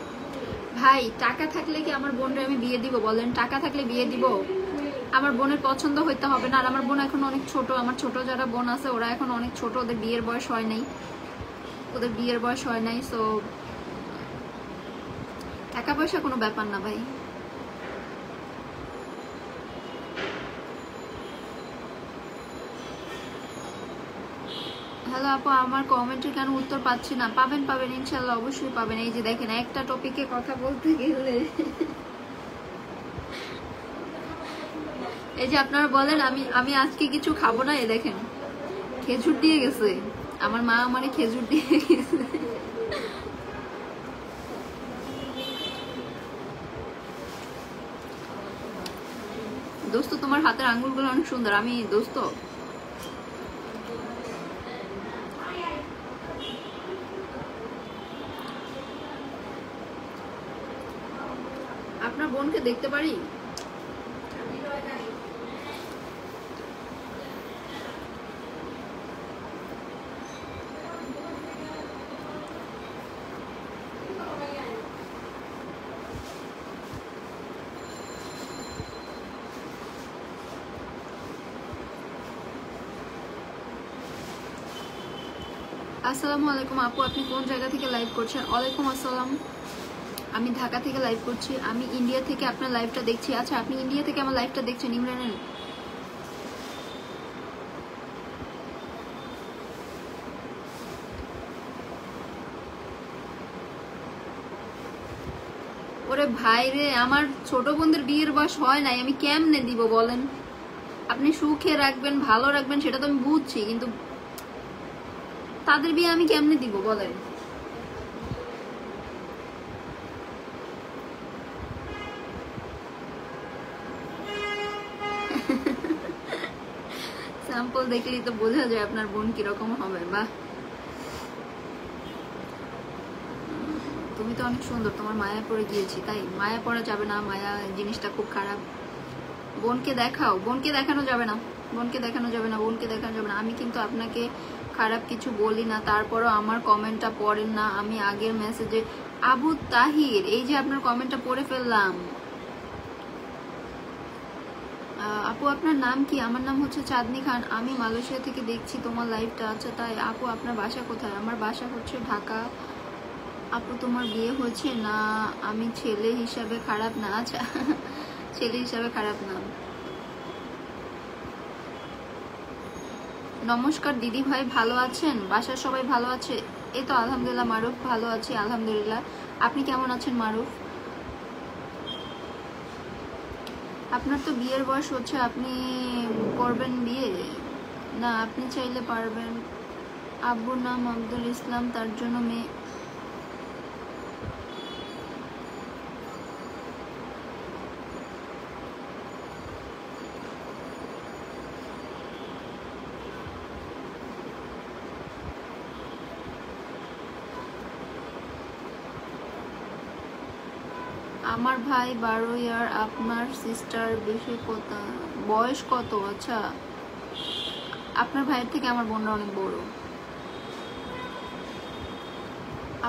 ভাই, টাকা থাকলে কি আমার বোনরে আমি বিয়ে দিব? বলেন, টাকা থাকলে বিয়ে দিব? আমার বোনের পছন্দ হইতে হবে না। আর আমার বোন এখন অনেক ছোট, আমার ছোট যারা বোন আছে ওরা এখন অনেক ছোট, ওদের বিয়ের বয়স হয় নাই, ওদের বিয়ের বয়স হয় নাই। সো টাকা পয়সা কোনো ব্যাপার না ভাই। হ্যালো আপু, আমার কমেন্টের কেন উত্তর পাচ্ছি না? পাবেন পাবেন, ইনশাল্লাহ অবশ্যই পাবেন। এই যে দেখেন, একটা টপিকে কথা বলতে গেলে এই যে আপনারা বলেন আমি আজকে কিছু খাবো না, এ দেখেন খেজুর দিয়ে গেছে, আমার মা আমারে খেজুর দিয়ে গেছে। দোস্ত তোমার হাতের আঙ্গুলগুলো অনেক সুন্দর। আমি দোস্ত আপনার বোনকে দেখতে পারি? আসসালামু আলাইকুম আপু, আপনি কোন জায়গা থেকে লাইভ করছেন? ওয়ালাইকুম আসসালাম, আমি ঢাকা থেকে লাইভ করছি। আমি ইন্ডিয়া থেকে আপনার লাইভটা দেখছি। আচ্ছা, আপনি ইন্ডিয়া থেকে আমার লাইভটা দেখছেন ইমরান? ওরে ভাই রে, আমার ছোট বোনদের বিয়ের বয়স হয় নাই, আমি কেমনে দিব বলেন? আপনি সুখে রাখবেন, ভালো রাখবেন, সেটা তো আমি বুঝছি, কিন্তু তাদের বিয়ে আমি কেমনে দিব বলেন? স্যাম্পল দেখলেই তো বোঝা যায় আপনার বোন কিরকম হবে। বাহ, তুমি তো অনেক সুন্দর, তোমার মায়া পড়ে গিয়েছি। তাই মায়া পড়া যাবে না, মায়া জিনিসটা খুব খারাপ। বোনকে দেখাও, বোনকে দেখানো যাবে না, বোনকে দেখানো যাবে না, বোনকে দেখানো যাবে না। আমি কিন্তু আপনাকে খারাপ কিছু বলি না, তারপরও আমার কমেন্টটা পড়েন না। আমি আগের মেসেজে আবু তাহির, এই যে আপনার কমেন্টটা পড়ে ফেললাম। আপু আপনার নাম কি? আমার নাম হচ্ছে চাঁদনি খান, আমি মালয়েশিয়া থেকে দেখছি তোমার লাইভটা। আচ্ছা তাই, আপু আপনার বাসা কোথায়? আমার বাসা হচ্ছে ঢাকা। আপু তোমার বিয়ে হয়েছে? না, আমি ছেলে হিসাবে খারাপ না। আচ্ছা, ছেলে হিসাবে খারাপ না। নমস্কার দিদি ভাই, ভালো আছেন? বাসার সবাই ভালো আছে? এই তো আলহামদুলিল্লাহ মারুফ, ভালো আছি আলহামদুলিল্লাহ। আপনি কেমন আছেন মারুফ? আপনার তো বিয়ের বয়স হচ্ছে, আপনি করবেন বিয়ে? না, আপনি চাইলে পারবেন। আব্বুর নাম আব্দুল ইসলাম, তার জন্য মেয়ে। আমার ভাই 12 ইয়ার, আপনার সিস্টার বেশি কত বয়স কত? আচ্ছা, আপনার ভাইয়ের থেকে আমার বোনরা অনেক বড়।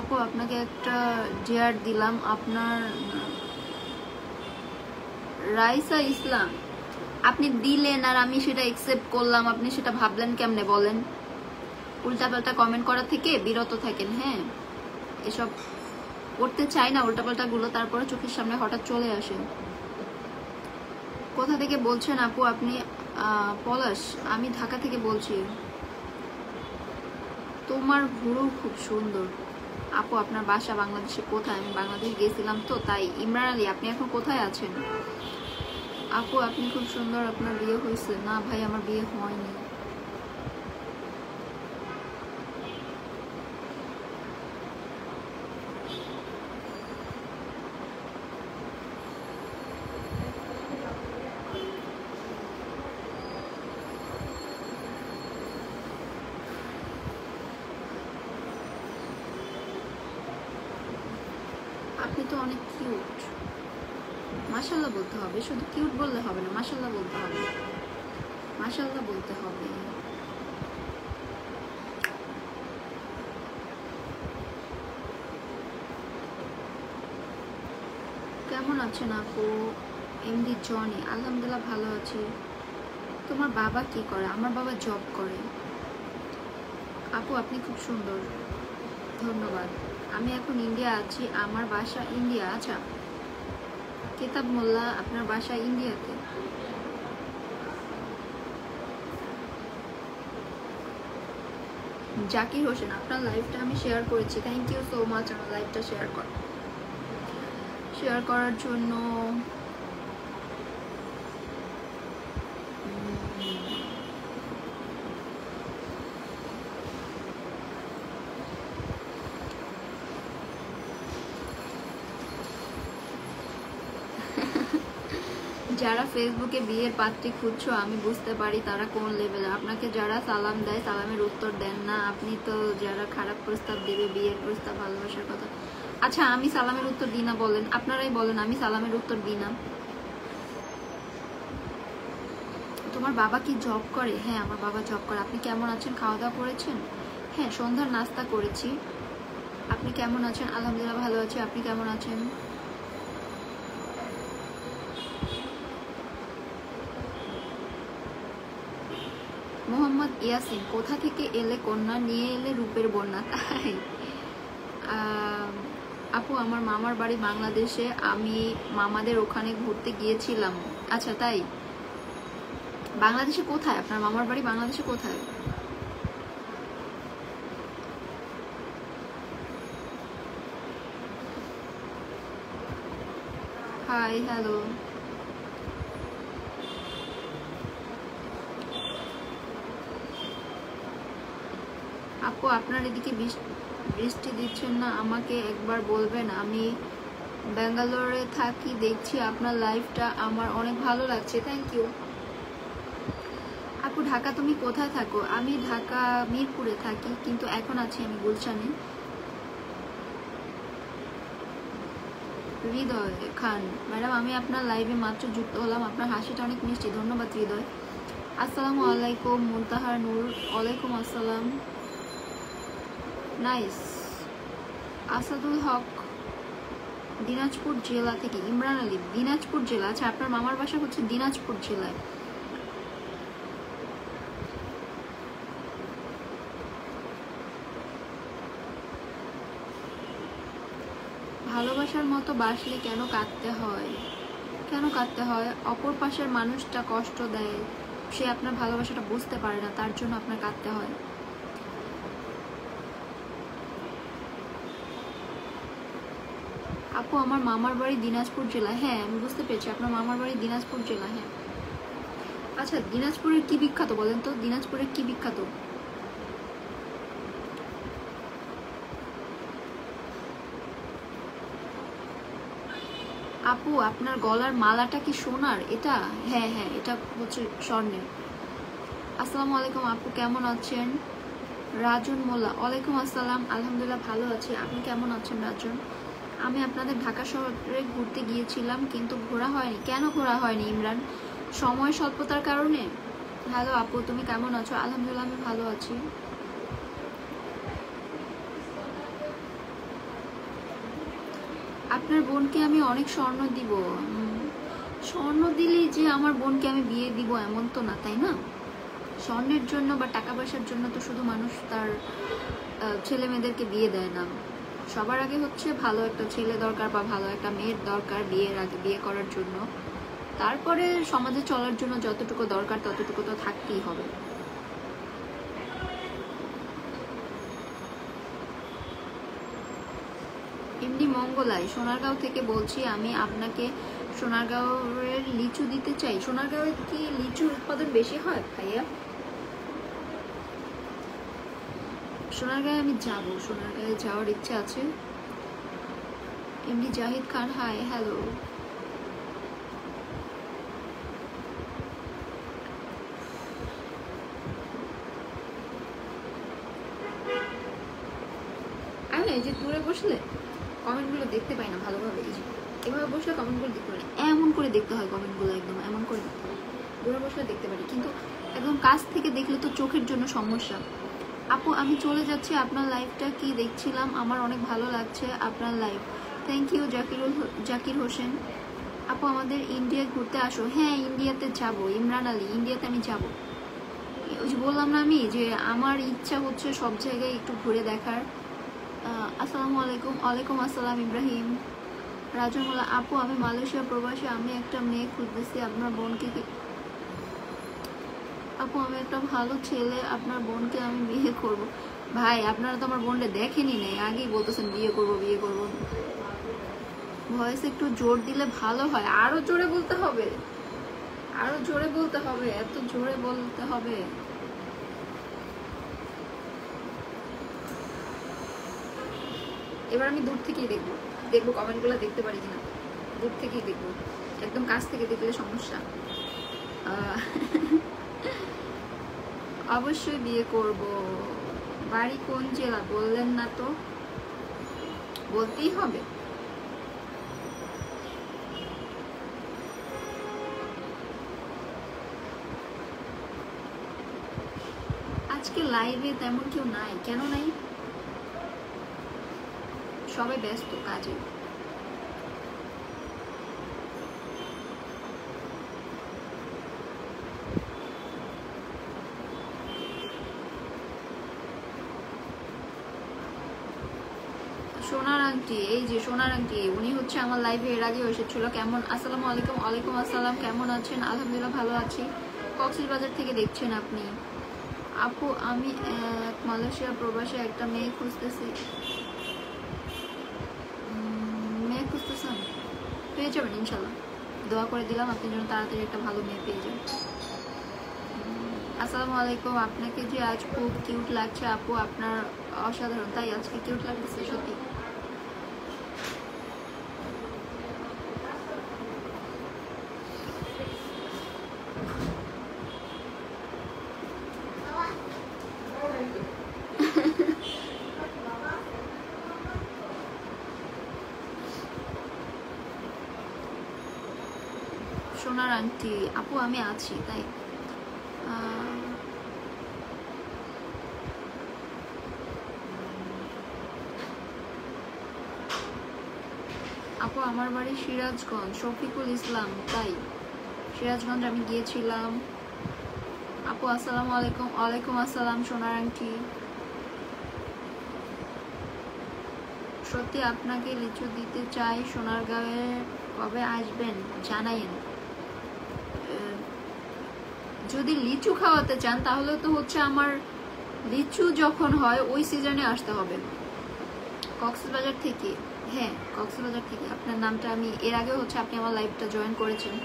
আপু আপনাকে একটা ডিয়ার দিলাম, আপনার রাইসা ইসলাম। আপনি দিলেন আর আমি সেটা একসেপ্ট করলাম, আপনি সেটা ভাবলেন কেমনে বলেন? উল্টাপাল্টা কমেন্ট করা থেকে বিরত থাকেন। হ্যাঁ, এসব করতে চাই না উল্টাপাল্টা গুলো, তারপরে চোখের সামনে হঠাৎ চলে আসে। কোথা থেকে বলছেন আপু আপনি? পলাশ, আমি ঢাকা থেকে বলছি। তোমার ভুরু খুব সুন্দর। আপু আপনার বাসা বাংলাদেশে কোথায়? আমি বাংলাদেশ গেছিলাম তো তাই। ইমরান আলী, আপনি এখন কোথায় আছেন? আপু আপনি খুব সুন্দর, আপনার বিয়ে হয়েছে? না ভাই, আমার বিয়ে হয়নি। আপনি তো অনেক কিউট। মাশাআল্লাহ বলতে হবে, শুধু কিউট বললে হবে না, মাশাআল্লাহ বলতে হবে, মাশাআল্লাহ বলতে হবে। কেমন আছেন আপু? এমডি জনি, আলহামদুলিল্লাহ ভালো আছি। তোমার বাবা কি করে? আমার বাবা জব করে। আপু আপনি খুব সুন্দর, ধন্যবাদ। আমি এখন ইন্ডিয়া আছি, আমার বাসা ইন্ডিয়া। আচ্ছা, কিতাব মোল্লা, আপনার বাসা ইন্ডিয়াতে? জাকির হোসেন, আপনার লাইভটা আমি শেয়ার করেছি, থ্যাংক ইউ সো মাচ আমার লাইভটা শেয়ার করার জন্য। যারা ফেসবুকে বিয়ের পাত্রী খুঁজছো, আমি বুঝতে পারি তারা কোন লেভেলে। আপনাকে যারা সালাম দেয় সালামের উত্তর দেন না, আপনি তো যারা খারাপ প্রস্তাব দেবে, বিয়ের প্রস্তাব, ভালোবাসার কথা। আচ্ছা, আমি সালামের উত্তর দিই না বলেন? আপনারাই বলেন, আমি সালামের উত্তর দিই না। তোমার বাবা কি জব করে? হ্যাঁ, আমার বাবা জব করে। আপনি কেমন আছেন? খাওয়া দাওয়া করেছেন? হ্যাঁ, সন্ধ্যার নাস্তা করেছি। আপনি কেমন আছেন? আলহামদুলিল্লাহ ভালো আছি। আপনি কেমন আছেন? মোহাম্মদ ইয়াসিন, কোথা থেকে এলে কন্যা, নিয়ে এলে রূপের বন্যা। তাই আপু আমার মামার বাড়ি বাংলাদেশে, আমি মামাদের ওখানে ঘুরতে গিয়েছিলাম। আচ্ছা তাই, বাংলাদেশে কোথায়? আপনার মামার বাড়ি বাংলাদেশে কোথায়? Hi hello. আপু আপনার এদিকে বৃষ্টি দিচ্ছেন না, আমাকে একবার বলবেন? আমি ব্যাঙ্গালোরে থাকি, দেখছি আপনার লাইফটা, আমার অনেক ভালো লাগছে। থ্যাংক ইউ আপু। ঢাকা তুমি কোথায় থাকো? আমি ঢাকা মিরপুরে থাকি, কিন্তু এখন আছি আমি গুলশানে। হৃদয় খান ম্যাডাম, আমি আপনার লাইভে মাত্র যুক্ত হলাম, আপনার হাসিটা অনেক মিষ্টি, ধন্যবাদ হৃদয়। আসসালামু আলাইকুম মুনতাহার নূর। ওয়ালাইকুম আসসালাম। নাইস। আসাদুল হক দিনাজপুর জেলা থেকে। ইমরান আলী দিনাজপুর জেলা, আচ্ছা আপনার মামার বাসা হচ্ছে দিনাজপুর জেলায়। ভালোবাসার মতো বাসলে কেন কাঁদতে হয়? কেন কাঁদতে হয়? অপর পাশের মানুষটা কষ্ট দেয়, সে আপনার ভালোবাসাটা বুঝতে পারে না, তার জন্য আপনার কাঁদতে হয়। আপু আমার মামার বাড়ি দিনাজপুর জেলা। হ্যাঁ আমি বুঝতে পেরেছি, আপনার মামার বাড়ি দিনাজপুর জেলা। হ্যাঁ আচ্ছা, দিনাজপুরের কি বিখ্যাত বলেন তো? দিনাজপুরের কি বিখ্যাত? আপু আপনার গলার মালাটা কি সোনার? এটা হ্যাঁ হ্যাঁ, এটা হচ্ছে স্বর্ণের। আসসালামু আলাইকুম আপু, কেমন আছেন? রাজন মোল্লা। ওয়ালাইকুম আসসালাম, আলহামদুলিল্লাহ ভালো আছি। আপনি কেমন আছেন রাজন? আমি আপনাদের ঢাকা শহরে ঘুরতে গিয়েছিলাম, কিন্তু ঘোরা হয়নি। কেন ঘোরা হয়নি ইমরান? সময় স্বল্পতার কারণে। হ্যালো আপু, তুমি কেমন আছো? আলহামদুলিল্লাহ আমি ভালো আছি। আপনার বোনকে আমি অনেক স্বর্ণ দিব। স্বর্ণ দিলেই যে আমার বোনকে আমি বিয়ে দিব এমন তো না, তাই না? স্বর্ণের জন্য বা টাকা পয়সার জন্য তো শুধু মানুষ তার ছেলে মেয়েদেরকে বিয়ে দেয় না। সবার আগে হচ্ছে ভালো একটা ছেলে দরকার বা ভালো একটা মেয়ের দরকার বিয়ের আগে, বিয়ে করার জন্য। তারপরে সমাজে চলার জন্য যতটুকু দরকার ততটুকু তো থাকতেই হবে। এমনি মঙ্গলাই সোনারগাঁও থেকে বলছি, আমি আপনাকে সোনারগাঁওয়ের লিচু দিতে চাই। সোনারগাঁওয়ে কি লিচুর উৎপাদন বেশি হয় ভাইয়া? সোনারগাঁয়ে আমি যাব, সোনারগাঁয়ে যাওয়ার ইচ্ছা আছে। এমনি জাহিদ খান হাই হ্যালো। আমি এই যে দূরে বসলে কমেন্টগুলো দেখতে পাই না ভালোভাবে, এই যে এভাবে বসলে কমেন্টগুলো দেখতে পাই না, এমন করে দেখতে হয় কমেন্টগুলো, একদম এমন করে দেখতে হয়। দূরে বসলে দেখতে পারি, কিন্তু একদম কাছ থেকে দেখলে তো চোখের জন্য সমস্যা। আপু আমি চলে যাচ্ছি, আপনার লাইভটা কি দেখছিলাম, আমার অনেক ভালো লাগছে আপনার live. Thank you Zakir Hossain. আপু আমাদের ইন্ডিয়া ঘুরতে আসো। হ্যাঁ ইন্ডিয়াতে যাব, ইমরান আলী ইন্ডিয়াতে আমি যাব। ওই যে বললাম না আমি, যে আমার ইচ্ছা হচ্ছে সব জায়গায় একটু ঘুরে দেখার। আসসালামু আলাইকুম। ওয়ালাইকুম আসসালাম ইব্রাহিম। রাজন মোল্লা আপু আমি মালয়েশিয়া প্রবাসী, আমি একটা মেয়ে খুঁজতেছি, আপনার বোনকে আপু আমি একটা ভালো ছেলে, আপনার বোনকে আমি বিয়ে করব। ভাই আপনারা তো আমার বোনটা দেখেনি নেই, আগেই বলতেছেন বিয়ে করব বিয়ে করব। ভয়েস একটু জোর দিলে ভালো হয়। আরো জোরে বলতে হবে, আরো জোরে বলতে হবে, এত জোরে বলতে হবে? এবার আমি দূর থেকেই দেখবো, দেখবো কমেন্টগুলো দেখতে পারি কিনা, দূর থেকেই দেখবো। একদম কাছ থেকে দেখলে সমস্যা। অবশ্যই বিয়ে করব। বাড়ি কোন জেলা বললেন না তো? বলতেই হবে। আজকে লাইভে তেমন কেউ নাই। কেন নাই? সবাই ব্যস্ত কাজে। সোনার আংটি, এই যে সোনার আংটি, উনি হচ্ছে আমার লাইভে এর আগে এসেছিল। কেমন? আসসালামু আলাইকুম। ওয়ালাইকুম আসসালাম, কেমন আছেন? আলহামদুলিল্লাহ ভালো আছি। কক্সবাজার থেকে দেখছেন আপনি? আপু আমি মালয়েশিয়া প্রবাসে একটা মেয়ে খুঁজতেছি। মেয়ে খুঁজতেছেন? পেয়ে পেয়ে যাবেন ইনশাল্লাহ। দোয়া করে দিলাম আপনি যেন তাড়াতাড়ি একটা ভালো মেয়ে পেয়ে যান। আসসালামু আলাইকুম। আপনাকে যে আজ খুব কিউট লাগছে আপু, আপনার অসাধারণ। তাই আজকে কিউট লাগতেছে সত্যি। সোনার আন্টি আপু আমি আছি। তাই আপু আমার বাড়ি সিরাজগঞ্জ। শফিকুল ইসলাম। তাই সিরাজগঞ্জ আমি গিয়েছিলাম। আপু আসসালামু আলাইকুম। ওয়ালাইকুম আসসালাম সোনার আন্টি। সত্যি আপনাকে লিচু দিতে চাই সোনারগাঁওয়ে, কবে আসবেন জানাইন। যদি লিচু খাওয়াতে চান তাহলে তো হচ্ছে আমার লিচু যখন হয় ওই সিজনে আসতে হবে। কক্সবাজার থেকে, হ্যাঁ কক্সবাজার থেকে। আপনার নামটা আমি এর আগে হচ্ছে আপনি আমার লাইভটা জয়েন করেছেন।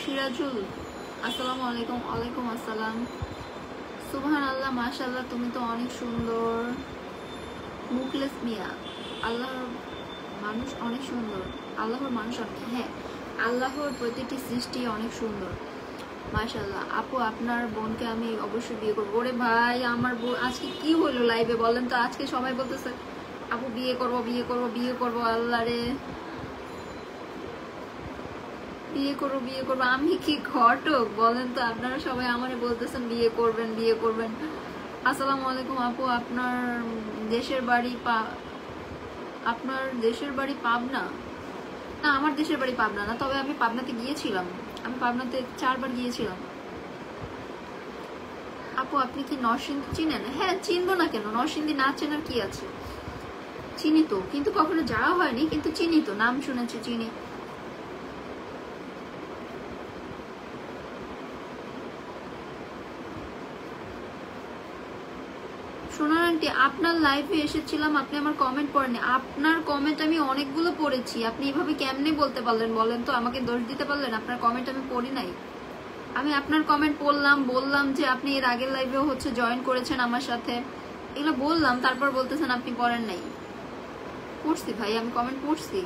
সিরাজুল আসসালামু আলাইকুম। ওয়ালাইকুম আসসালাম। সুবহানাল্লাহ মাশাআল্লাহ তুমি তো অনেক সুন্দর। মুখলেস মিয়া আল্লাহর মানুষ অনেক সুন্দর। আল্লাহর মানুষ অনেক, হ্যাঁ আল্লাহর প্রতিটি সৃষ্টি অনেক সুন্দর মাশাআল্লাহ। আপু আপনার বোনকে আমি অবশ্যই বিয়ে করবো। ওরে ভাই আমার বোন আজকে কি হলো লাইভে বলেন তো? আজকে সবাই বলতেছে আপু বিয়ে করবো বিয়ে করবো বিয়ে করবো। আল্লাহ রে, বিয়ে করবো বিয়ে করবো। আমি কি ঘটক বলেন তো? আপনারা সবাই আমারে বলতেছেন বিয়ে করবেন বিয়ে করবেন। আসসালামু আলাইকুম আপু, আপনার দেশের বাড়ি আপনার দেশের বাড়ি পাবনা? না আমার দেশের বাড়ি পাবনা না, তবে আমি পাবনাতে গিয়েছিলাম। আমি পাবনাতে 4 বার গিয়েছিলাম। আপু আপনি কি নরসিংদী চিনেন? হ্যাঁ চিনবো না কেন, নরসিংদী না চেনার কি আছে, চিনি তো, কিন্তু কখনো যাওয়া হয়নি, কিন্তু চিনি তো, নাম শুনেছি, চিনি। সোনার আন্টি আপনার লাইভে এসেছিলাম, আপনি আমার কমেন্ট পড়েননি। আপনার কমেন্ট আমি অনেকগুলো পড়েছি, আপনি এইভাবে কেমনে বলতে পারলেন বলেন তো? আমাকে দোষ দিতে পারলেন? আপনার কমেন্ট আমি পড়ি নাই? আমি আপনার কমেন্ট পড়লাম, বললাম যে আপনি এর আগের লাইভেও হচ্ছে জয়েন করেছেন আমার সাথে, এগুলো বললাম, তারপর বলতেছেন আপনি পড়েন নাই। পড়ছি ভাই, আমি কমেন্ট পড়ছি।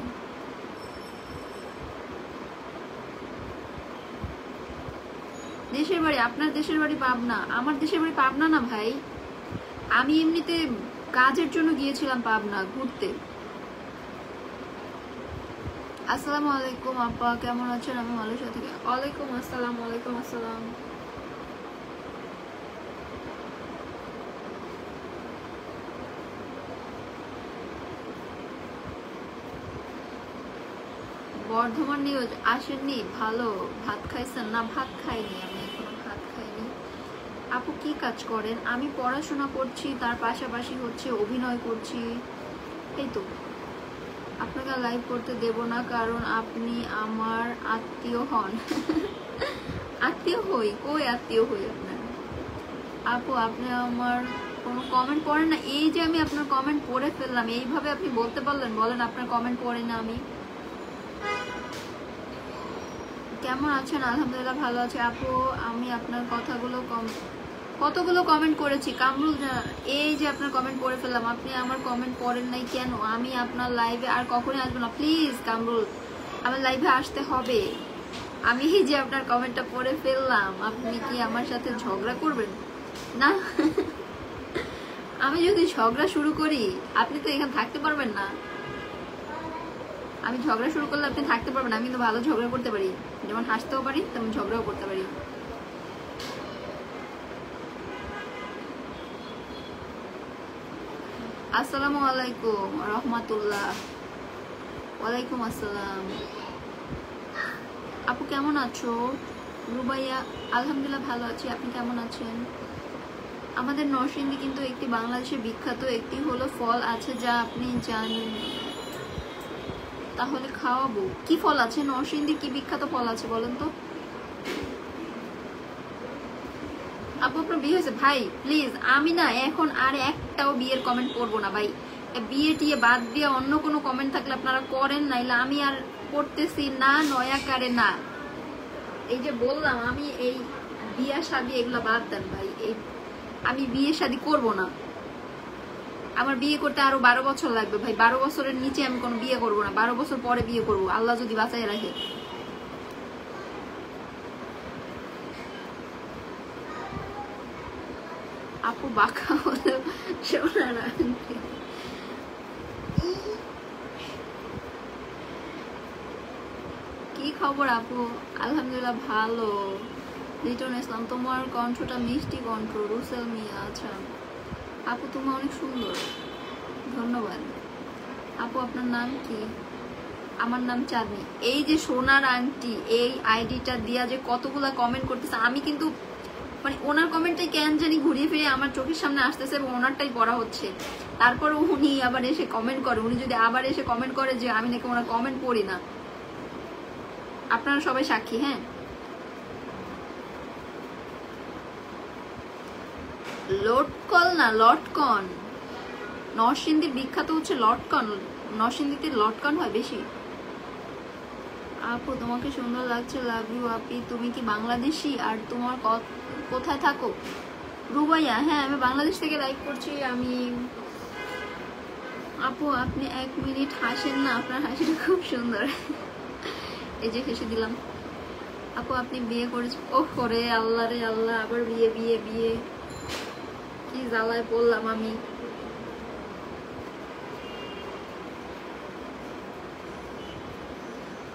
দেশের বাড়ি, আপনার দেশের বাড়ি পাবনা? আমার দেশের বাড়ি পাবনা না ভাই, আমি এমনিতে কাজের জন্য গিয়েছিলাম পাবনা ঘুরতে। আসসালামু আলাইকুম আপা, কেমন আছেন? আমি মালয়েশিয়া থেকে। ওয়ালাইকুম আসসালাম। ওয়ালাইকুম আসসালাম। বর্ধমান নিউজ আসেননি? ভালো ভাত খাইছেন? না ভাত খাইনি, আমি এখনো ভাত খাইনি। আপু কি কাজ করেন? আমি পড়াশোনা করছি, তার পাশাপাশি হচ্ছে অভিনয় করছি, এই তো। আপনাকে লাইভ করতে দেব না কারণ আপনি আমার আত্মীয় হন। আত্মীয় হই? কই আত্মীয় হই আপনার? আপু আপনি আমার কোনো কমেন্ট পড়েন না? এই যে আমি আপনার কমেন্ট পড়ে ফেললাম, এইভাবে আপনি বলতে পারলেন? বলেন আপনার কমেন্ট পড়ে না আমি। কেমন আছেন? আলহামদুলিল্লাহ ভালো আছে আপু। আমি আপনার কতগুলো কমেন্ট করেছি কামরুল। এই যে আপনার কমেন্ট পড়ে ফেললাম, আপনি আমার কমেন্ট পড়েন নাই কেন? আমি আপনার লাইভে আর কখনোই আসবো না, প্লিজ কামরুল আমার লাইভে আসতে হবে। আমি এই যে আপনার কমেন্টটা পড়ে ফেললাম, আপনি কি আমার সাথে ঝগড়া করবেন? না। আমি যদি ঝগড়া শুরু করি আপনি তো এখানে থাকতে পারবেন না। আমি ঝগড়া শুরু করলে আপনি থাকতে পারবেন না। আমি কিন্তু ভালো ঝগড়া করতে পারি, যেমন হাসতেও পারি তেমন ঝগড়াও করতে পারি। আসসালামু আলাইকুম রহমাতুল্লাহ। ওয়ালাইকুম আসসালাম। আপু কেমন আছো? রুবাইয়া আলহামদুলিল্লাহ ভালো আছি, আপনি কেমন আছেন? আমাদের নরসিংদী কিন্তু একটি বাংলাদেশের বিখ্যাত একটি হলো ফল আছে যা আপনি জানেন, তাহলে খাওয়াবো। কি ফল আছে নরসিংদী, কি বিখ্যাত ফল আছে বলেন তো? আপু আপনার বিয়ে হয়েছে? ভাই প্লিজ, আমি না এখন আর একটাও বিয়ের কমেন্ট করবো না ভাই। বিয়ে টিয়ে বাদ দিয়ে অন্য কোনো কমেন্ট থাকলে আপনারা করেন, নাইলে আমি আর করতেছি না, নয়াকারে না। এই যে বললাম আমি এই বিয়ে শাদী এগুলো বাদ দেন ভাই, এই আমি বিয়ে শাদী করবো না। আমার বিয়ে করতে আরো 12 বছর লাগবে ভাই, 12 বছরের নিচে আমি কোনো বিয়ে করবো না, 12 বছর পরে বিয়ে করবো আল্লাহ যদি বাঁচাই রাখে। আপু বাঁকা হলো সোনার আংটি। কি খবর আপু? আলহামদুলিল্লাহ ভালো। লিটন ইসলাম, তোমার কণ্ঠটা মিষ্টি কণ্ঠ। রুসেল মিয়া, আচ্ছা আপু তুমি অনেক সুন্দর, ধন্যবাদ। আপু আপনার নাম কি? আমার নাম চাঁদনি। এই যে সোনার আংটি, এই আইডিটা দিয়া যে কতগুলা কমেন্ট করতেছে, আমি কিন্তু মানে ওনার কমেন্টটাই কেন জানি ঘুরিয়ে ফিরে আমার চোখের সামনে আসতেছে এবং ওনারটাই পড়া হচ্ছে। তারপর উনি আবার এসে কমেন্ট করে, উনি যদি আবার এসে কমেন্ট করে যে আমি নাকি ওনার কমেন্ট পড়ি না। আপনারা সবাই সাক্ষী। হ্যাঁ, লটকল না লটকন, নরসিংদীর বিখ্যাত হচ্ছে লটকন, নরসিংদীতে লটকন হয় বেশি। আপু তোমাকে সুন্দর লাগছে, লাভ ইউ আপি। তুমি কি বাংলাদেশি আর তোমার কোথায় থাকো? রুবাইয়া, হ্যাঁ আমি বাংলাদেশ থেকে লাইভ করছি আমি। আপু আপনি 1 মিনিট হাসেন না, আপনার হাসিটা খুব সুন্দর। এই যে হেসে দিলাম। আপু আপনি বিয়ে করেছেন? ওহ রে আল্লাহ রে আল্লাহ, আবার বিয়ে বিয়ে বিয়ে, কি জ্বালায় পড়লাম আমি।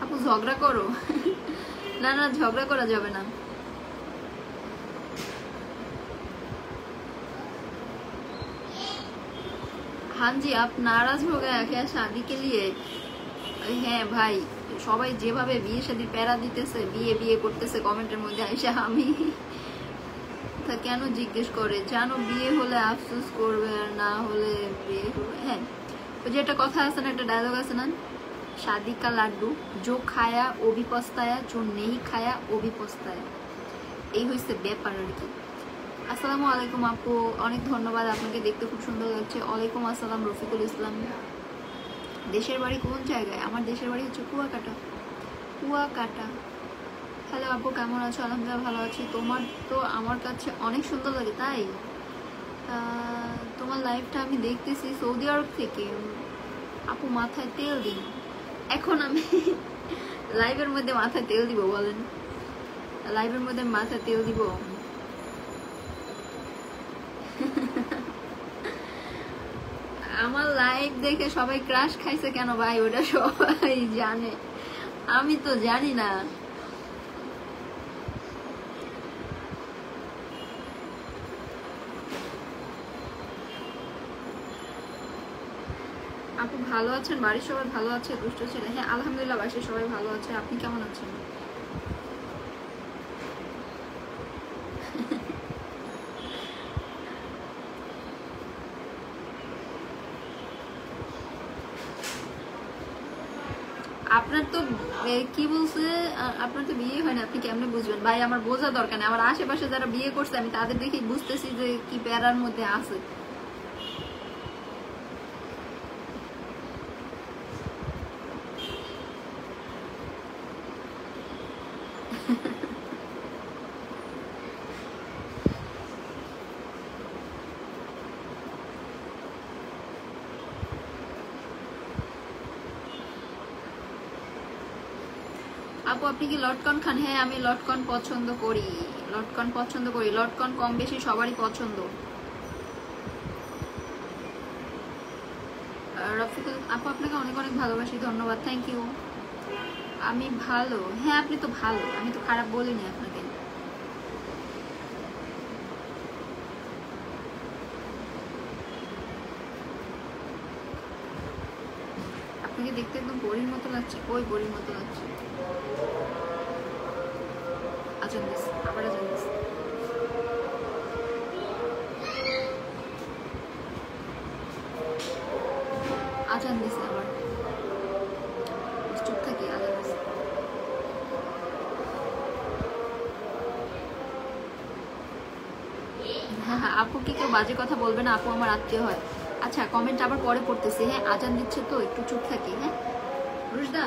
আপু ঝগড়া করো? না না, ঝগড়া করা যাবে না। हाँ जी, आप नाराज हो गया क्या शादी के लिए? হ্যাঁ ভাই, সবাই যেভাবে বিয়ে শাদী প্যারা দিতেছে, বিয়ে বিয়ে করতেছে কমেন্টের মধ্যে আইসা, আমি তা কেন জিজ্ঞেস করে? জানো বিয়ে হলে আফসোস করবে আর না হলে বিয়ে হবে। হ্যাঁ, ওই যে একটা কথা আছে না, একটা ডায়লগ আছে না, शादी का लाड्डू जो खाया वो भी पछताया, जो नहीं खाया वो भी पछताया। এই হইছে ব্যাপার আর কি। আসসালামু আলাইকুম আপু, অনেক ধন্যবাদ, আপনাকে দেখতে খুব সুন্দর লাগছে। ওয়ালাইকুম আসসালাম রফিকুল ইসলাম। দেশের বাড়ি কোন জায়গায়? আমার দেশের বাড়ি হচ্ছে কুয়াকাটা। কুয়াকাটা। হ্যালো আপু কেমন আছো? আলহামদুলিল্লাহ ভালো আছি। তোমার তো আমার কাছে অনেক সুন্দর লাগে। তাই তোমার লাইফটা আমি দেখতেছি সৌদি আরব থেকে। আপু মাথায় তেল দিন। এখন আমি লাইভের মধ্যে মাথায় তেল দিব? বলেন, লাইভের মধ্যে মাথায় তেল দিব? আমার লাইভ দেখে সবাই ক্রাশ খাইছে কেন ভাই? ওটা সবাই জানে, আমি তো জানি না। আপু ভালো আছেন? বাড়ির সবাই ভালো আছে? দুষ্ট ছেলে, হ্যাঁ আলহামদুলিল্লাহ বাড়ির সবাই ভালো আছে। আপনি কেমন আছেন? আপনার তো কি বলছে, আপনার তো বিয়ে হয় না, আপনি কেমনে বুঝবেন? ভাই আমার বোঝা দরকার নেই, আমার আশেপাশে যারা বিয়ে করছে আমি তাদের দেখেই বুঝতেছি যে কি প্যারার মধ্যে আছে। আপু আপনি কি লটকন খান? হ্যাঁ আমি লটকন পছন্দ করি, লটকন পছন্দ করি। লটকন কম বেশি সবারই পছন্দ। রফিকুল আপু আপনাকে অনেক অনেক ভালোবাসি, ধন্যবাদ, থ্যাংক ইউ। আমি ভালো, হ্যাঁ আপনি তো ভালো, আমি তো খারাপ বলিনি আপনাকে। আপনাকে দেখতে একদম পরীর মতো লাগছে। ওই পরীর মতো লাগছে। আজান দিস, আবার আজান দিস। আজান দিছে আবার, চুপ থাকি। আজান দিছে। হ্যাঁ হ্যাঁ, আপু কি কেউ বাজে কথা বলবে না? আপু আমার আত্মীয় হয়। আচ্ছা, কমেন্ট আবার পরে পড়তেছি। হ্যাঁ, আজান দিচ্ছে তো একটু চুপ থাকি। হ্যাঁ রুশদা,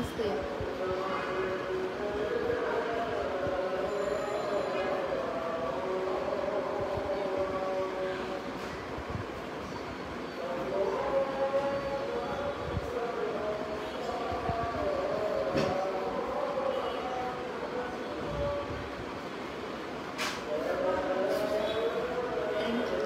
আস্তে। Thank you.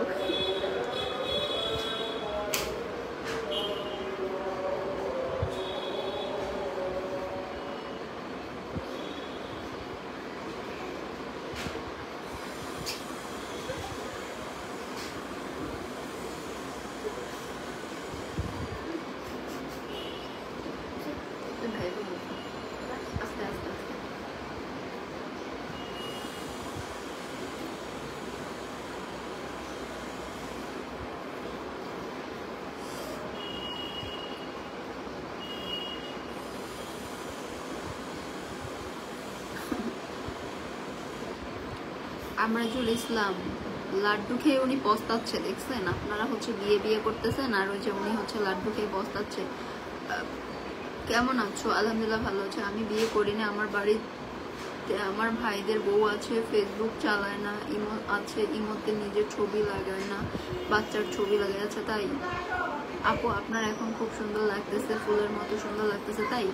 আস্তে আস্তে আস্তে। আমরাজুল ইসলাম, লাড্ডু খেয়ে উনি পস্তাচ্ছে, দেখছেন? আপনারা হচ্ছে বিয়ে বিয়ে করতেছেন আর ওই যে উনি হচ্ছে লাড্ডু খেয়ে পস্তাচ্ছে। কেমন আছো? আলহামদুলিল্লাহ ভালো আছে। আমি বিয়ে করি না, আমার বাড়িতে আমার ভাইদের বউ আছে, ফেসবুক চালায় না, ইমো আছে, ইমোতে নিজের ছবি লাগায় না, বাচ্চার ছবি লাগায় আছে। তাই আপু আপনার এখন খুব সুন্দর লাগতেছে, ফুলের মতো সুন্দর লাগতেছে। তাই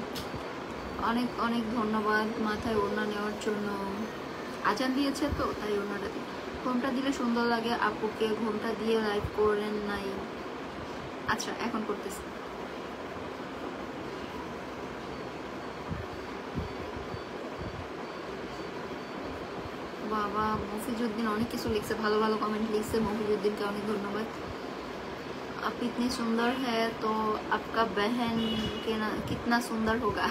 অনেক অনেক ধন্যবাদ মাথায় ওড়না নেওয়ার জন্য। আজান দিয়েছে তো তাই ওড়নাটা দিই। ঘোমটা দিলে সুন্দর লাগে আপুকে, ঘোমটা দিয়ে লাইভ করেন নাই? আচ্ছা, এখন করতেছি। বাবা মফিজুদ্দিন অনেক কিছু লিখছে, ভালো ভালো কমেন্ট লিখছে। মফিজুদ্দিনকে অনেক ধন্যবাদ। आप इतनी सुंदर है तो आपका बहन के ना कितना सुंदर होगा।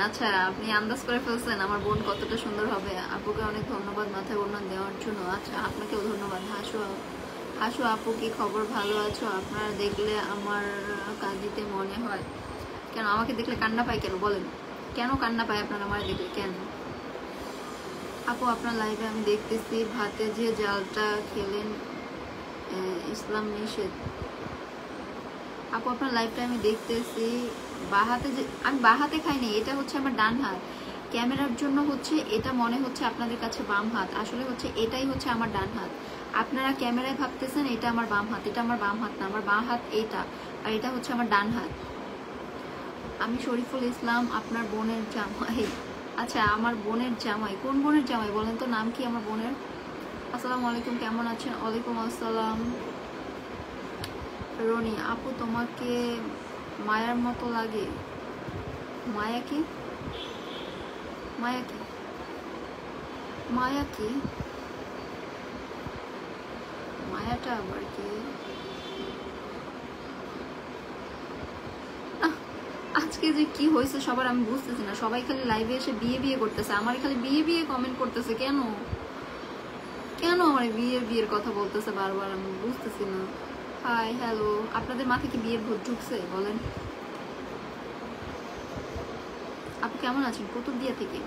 আচ্ছা, আপনি আন্দাজ করে ফেলছেন আমার বোন কতটা সুন্দর হবে। আপুকে অনেক ধন্যবাদ মাথায় ওড়না দেওয়ার জন্য। আচ্ছা, আপনাকেও ধন্যবাদ। হাসু হাসু আপু, কি খবর? ভালো আছো? আপনারা দেখলে আমার কাঁদিতে মনে হয়। কেন আমাকে দেখলে কান্না পায় কেন বলেন? কেন কান্না পায় আপনারা আমার দেখলে কেন? আপু আপনার লাইভে আমি দেখতেছি ভাতে যে জালটা খেলেন ইসলাম নিষেধ। আপু আপনার লাইভটা আমি দেখতেছি, বাহাতে যে আমি বাহাতে খাইনি, এটা হচ্ছে আমার ডান হাত। ক্যামেরার জন্য হচ্ছে এটা মনে হচ্ছে আপনাদের কাছে বাম হাত, আসলে হচ্ছে এটাই হচ্ছে আমার ডান হাত। আপনারা ক্যামেরায় ভাবতেছেন এটা আমার বাম হাত, এটা আমার বাম হাত না, আমার বাম হাত এইটা, আর এটা হচ্ছে আমার ডান হাত। আমি শরীফুল ইসলাম, আপনার বোনের জামাই। আচ্ছা, আমার বোনের জামাই? কোন বোনের জামাই বলেন তো, নাম কি আমার বোনের? আসসালামু আলাইকুম, কেমন আছেন? ওয়ালাইকুম আসসালাম। রনি আপু তোমাকে মায়ার মতো লাগে। মায়া কি? মায়া কি? মায়া কি? মায়াটা আবার কি? আজকে যে কি হয়েছে সবার আমি বুঝতেছি না। সবাই খালি লাইভে এসে বিয়ে বিয়ে করতেছে, আমার খালি বিয়ে বিয়ে কমেন্ট করতেছে। কেন কেন আমার বিয়ের কথা বলতেছে বারবার, আমি বুঝতেছি না। হাই হ্যালো, আপনাদের মাথায় কি বিয়ের ভূত ঢুকছে বলেন? আপু কেমন আছেন? কুতুবদিয়া থেকে।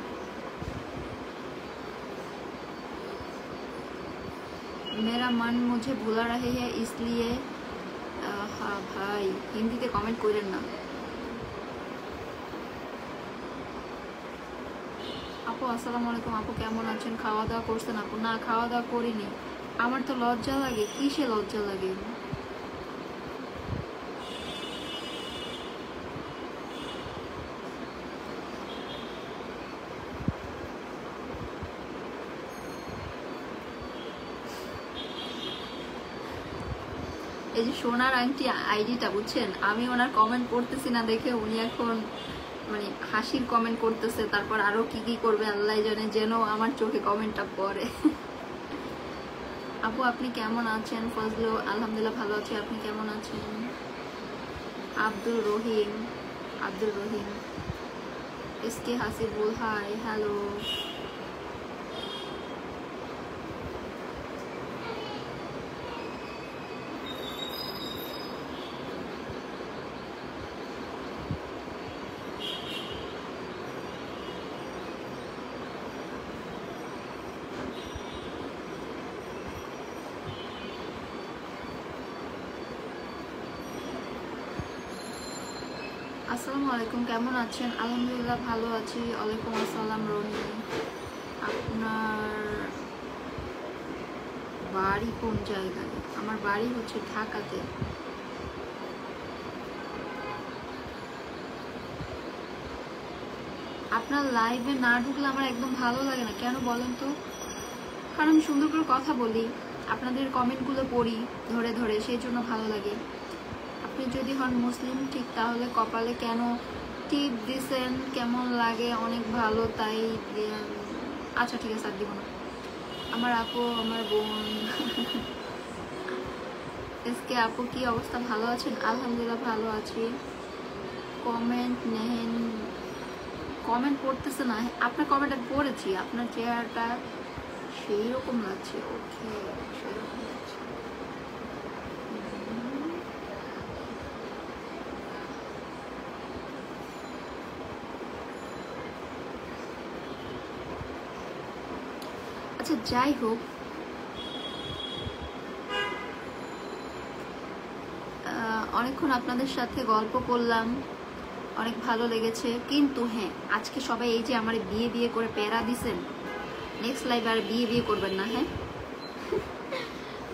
मेरा मन मुझे भुला रहे हैं इसलिए हाँ भाई हिंदीते कमेंट करें ना। আপু আসসালামু আলাইকুম। আপু কেমন আছেন? খাওয়া দাওয়া করছেন? আপু না, খাওয়া দাওয়া করিনি। আমার তো লজ্জা লাগে। কিসে লজ্জা লাগে? এই যে সোনার আংটি আইডিটা বুঝছেন, আমি ওনার কমেন্ট পড়তেছি না দেখে উনি এখন মানে হাসির কমেন্ট করতেছে, তারপর আরো কি কি করবে আল্লাহ জানে, যেন আমার চোখে কমেন্টটা পড়ে। আপু আপনি কেমন আছেন? ফজলু আলহামদুলিল্লাহ ভালো আছি, আপনি কেমন আছেন? আব্দুল রহিম, আব্দুল রহিম এসকে হাসিবুল হাই হ্যালো। আসসালামু আলাইকুম, কেমন আছেন? আলহামদুলিল্লাহ ভালো আছি। ওয়ালাইকুম আসসালাম রনি। আপনার বাড়ি কোন জায়গায়? আমার বাড়ি হচ্ছে ঢাকাতে। আপনার লাইভে না ঢুকলে আমার একদম ভালো লাগে না। কেন বলেন তো? কারণ আমি সুন্দর করে কথা বলি, আপনাদের কমেন্টগুলো পড়ি ধরে ধরে, সেই জন্য ভালো লাগে। আপনি যদি হন মুসলিম ঠিক, তাহলে কপালে কেন টিপ দিছেন? কেমন লাগে? অনেক ভালো তাই। আচ্ছা ঠিক আছে, আর দিব না। আমার আপু, আমার বোন এসকে আপু কি অবস্থা? ভালো আছেন? আলহামদুলিল্লাহ ভালো আছি। কমেন্ট নেন, কমেন্ট পড়তেছে না। আপনার কমেন্ট আমি পড়েছি, আপনার চেহারাটা সেই রকম লাগছে। ওকে, সেই রকম লাগছে। আচ্ছা যাই হোক, অনেকক্ষণ আপনাদের সাথে গল্প করলাম, অনেক ভালো লেগেছে। কিন্তু হ্যাঁ, আজকে সবাই এই যে আমার বিয়ে বিয়ে করে প্যারা দিছেন, নেক্সট লাইভ আর বিয়ে বিয়ে করবেন না। হ্যাঁ,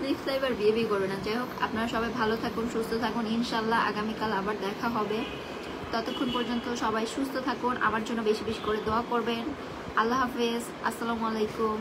নেক্সট লাইভ আর বিয়ে বিয়ে করবেন না। যাই হোক, আপনারা সবাই ভালো থাকুন, সুস্থ থাকুন। ইনশাল্লাহ আগামীকাল আবার দেখা হবে। ততক্ষণ পর্যন্ত সবাই সুস্থ থাকুন, আমার জন্য বেশি বেশি করে দোয়া করবেন। আল্লাহ হাফেজ, আসসালামু আলাইকুম।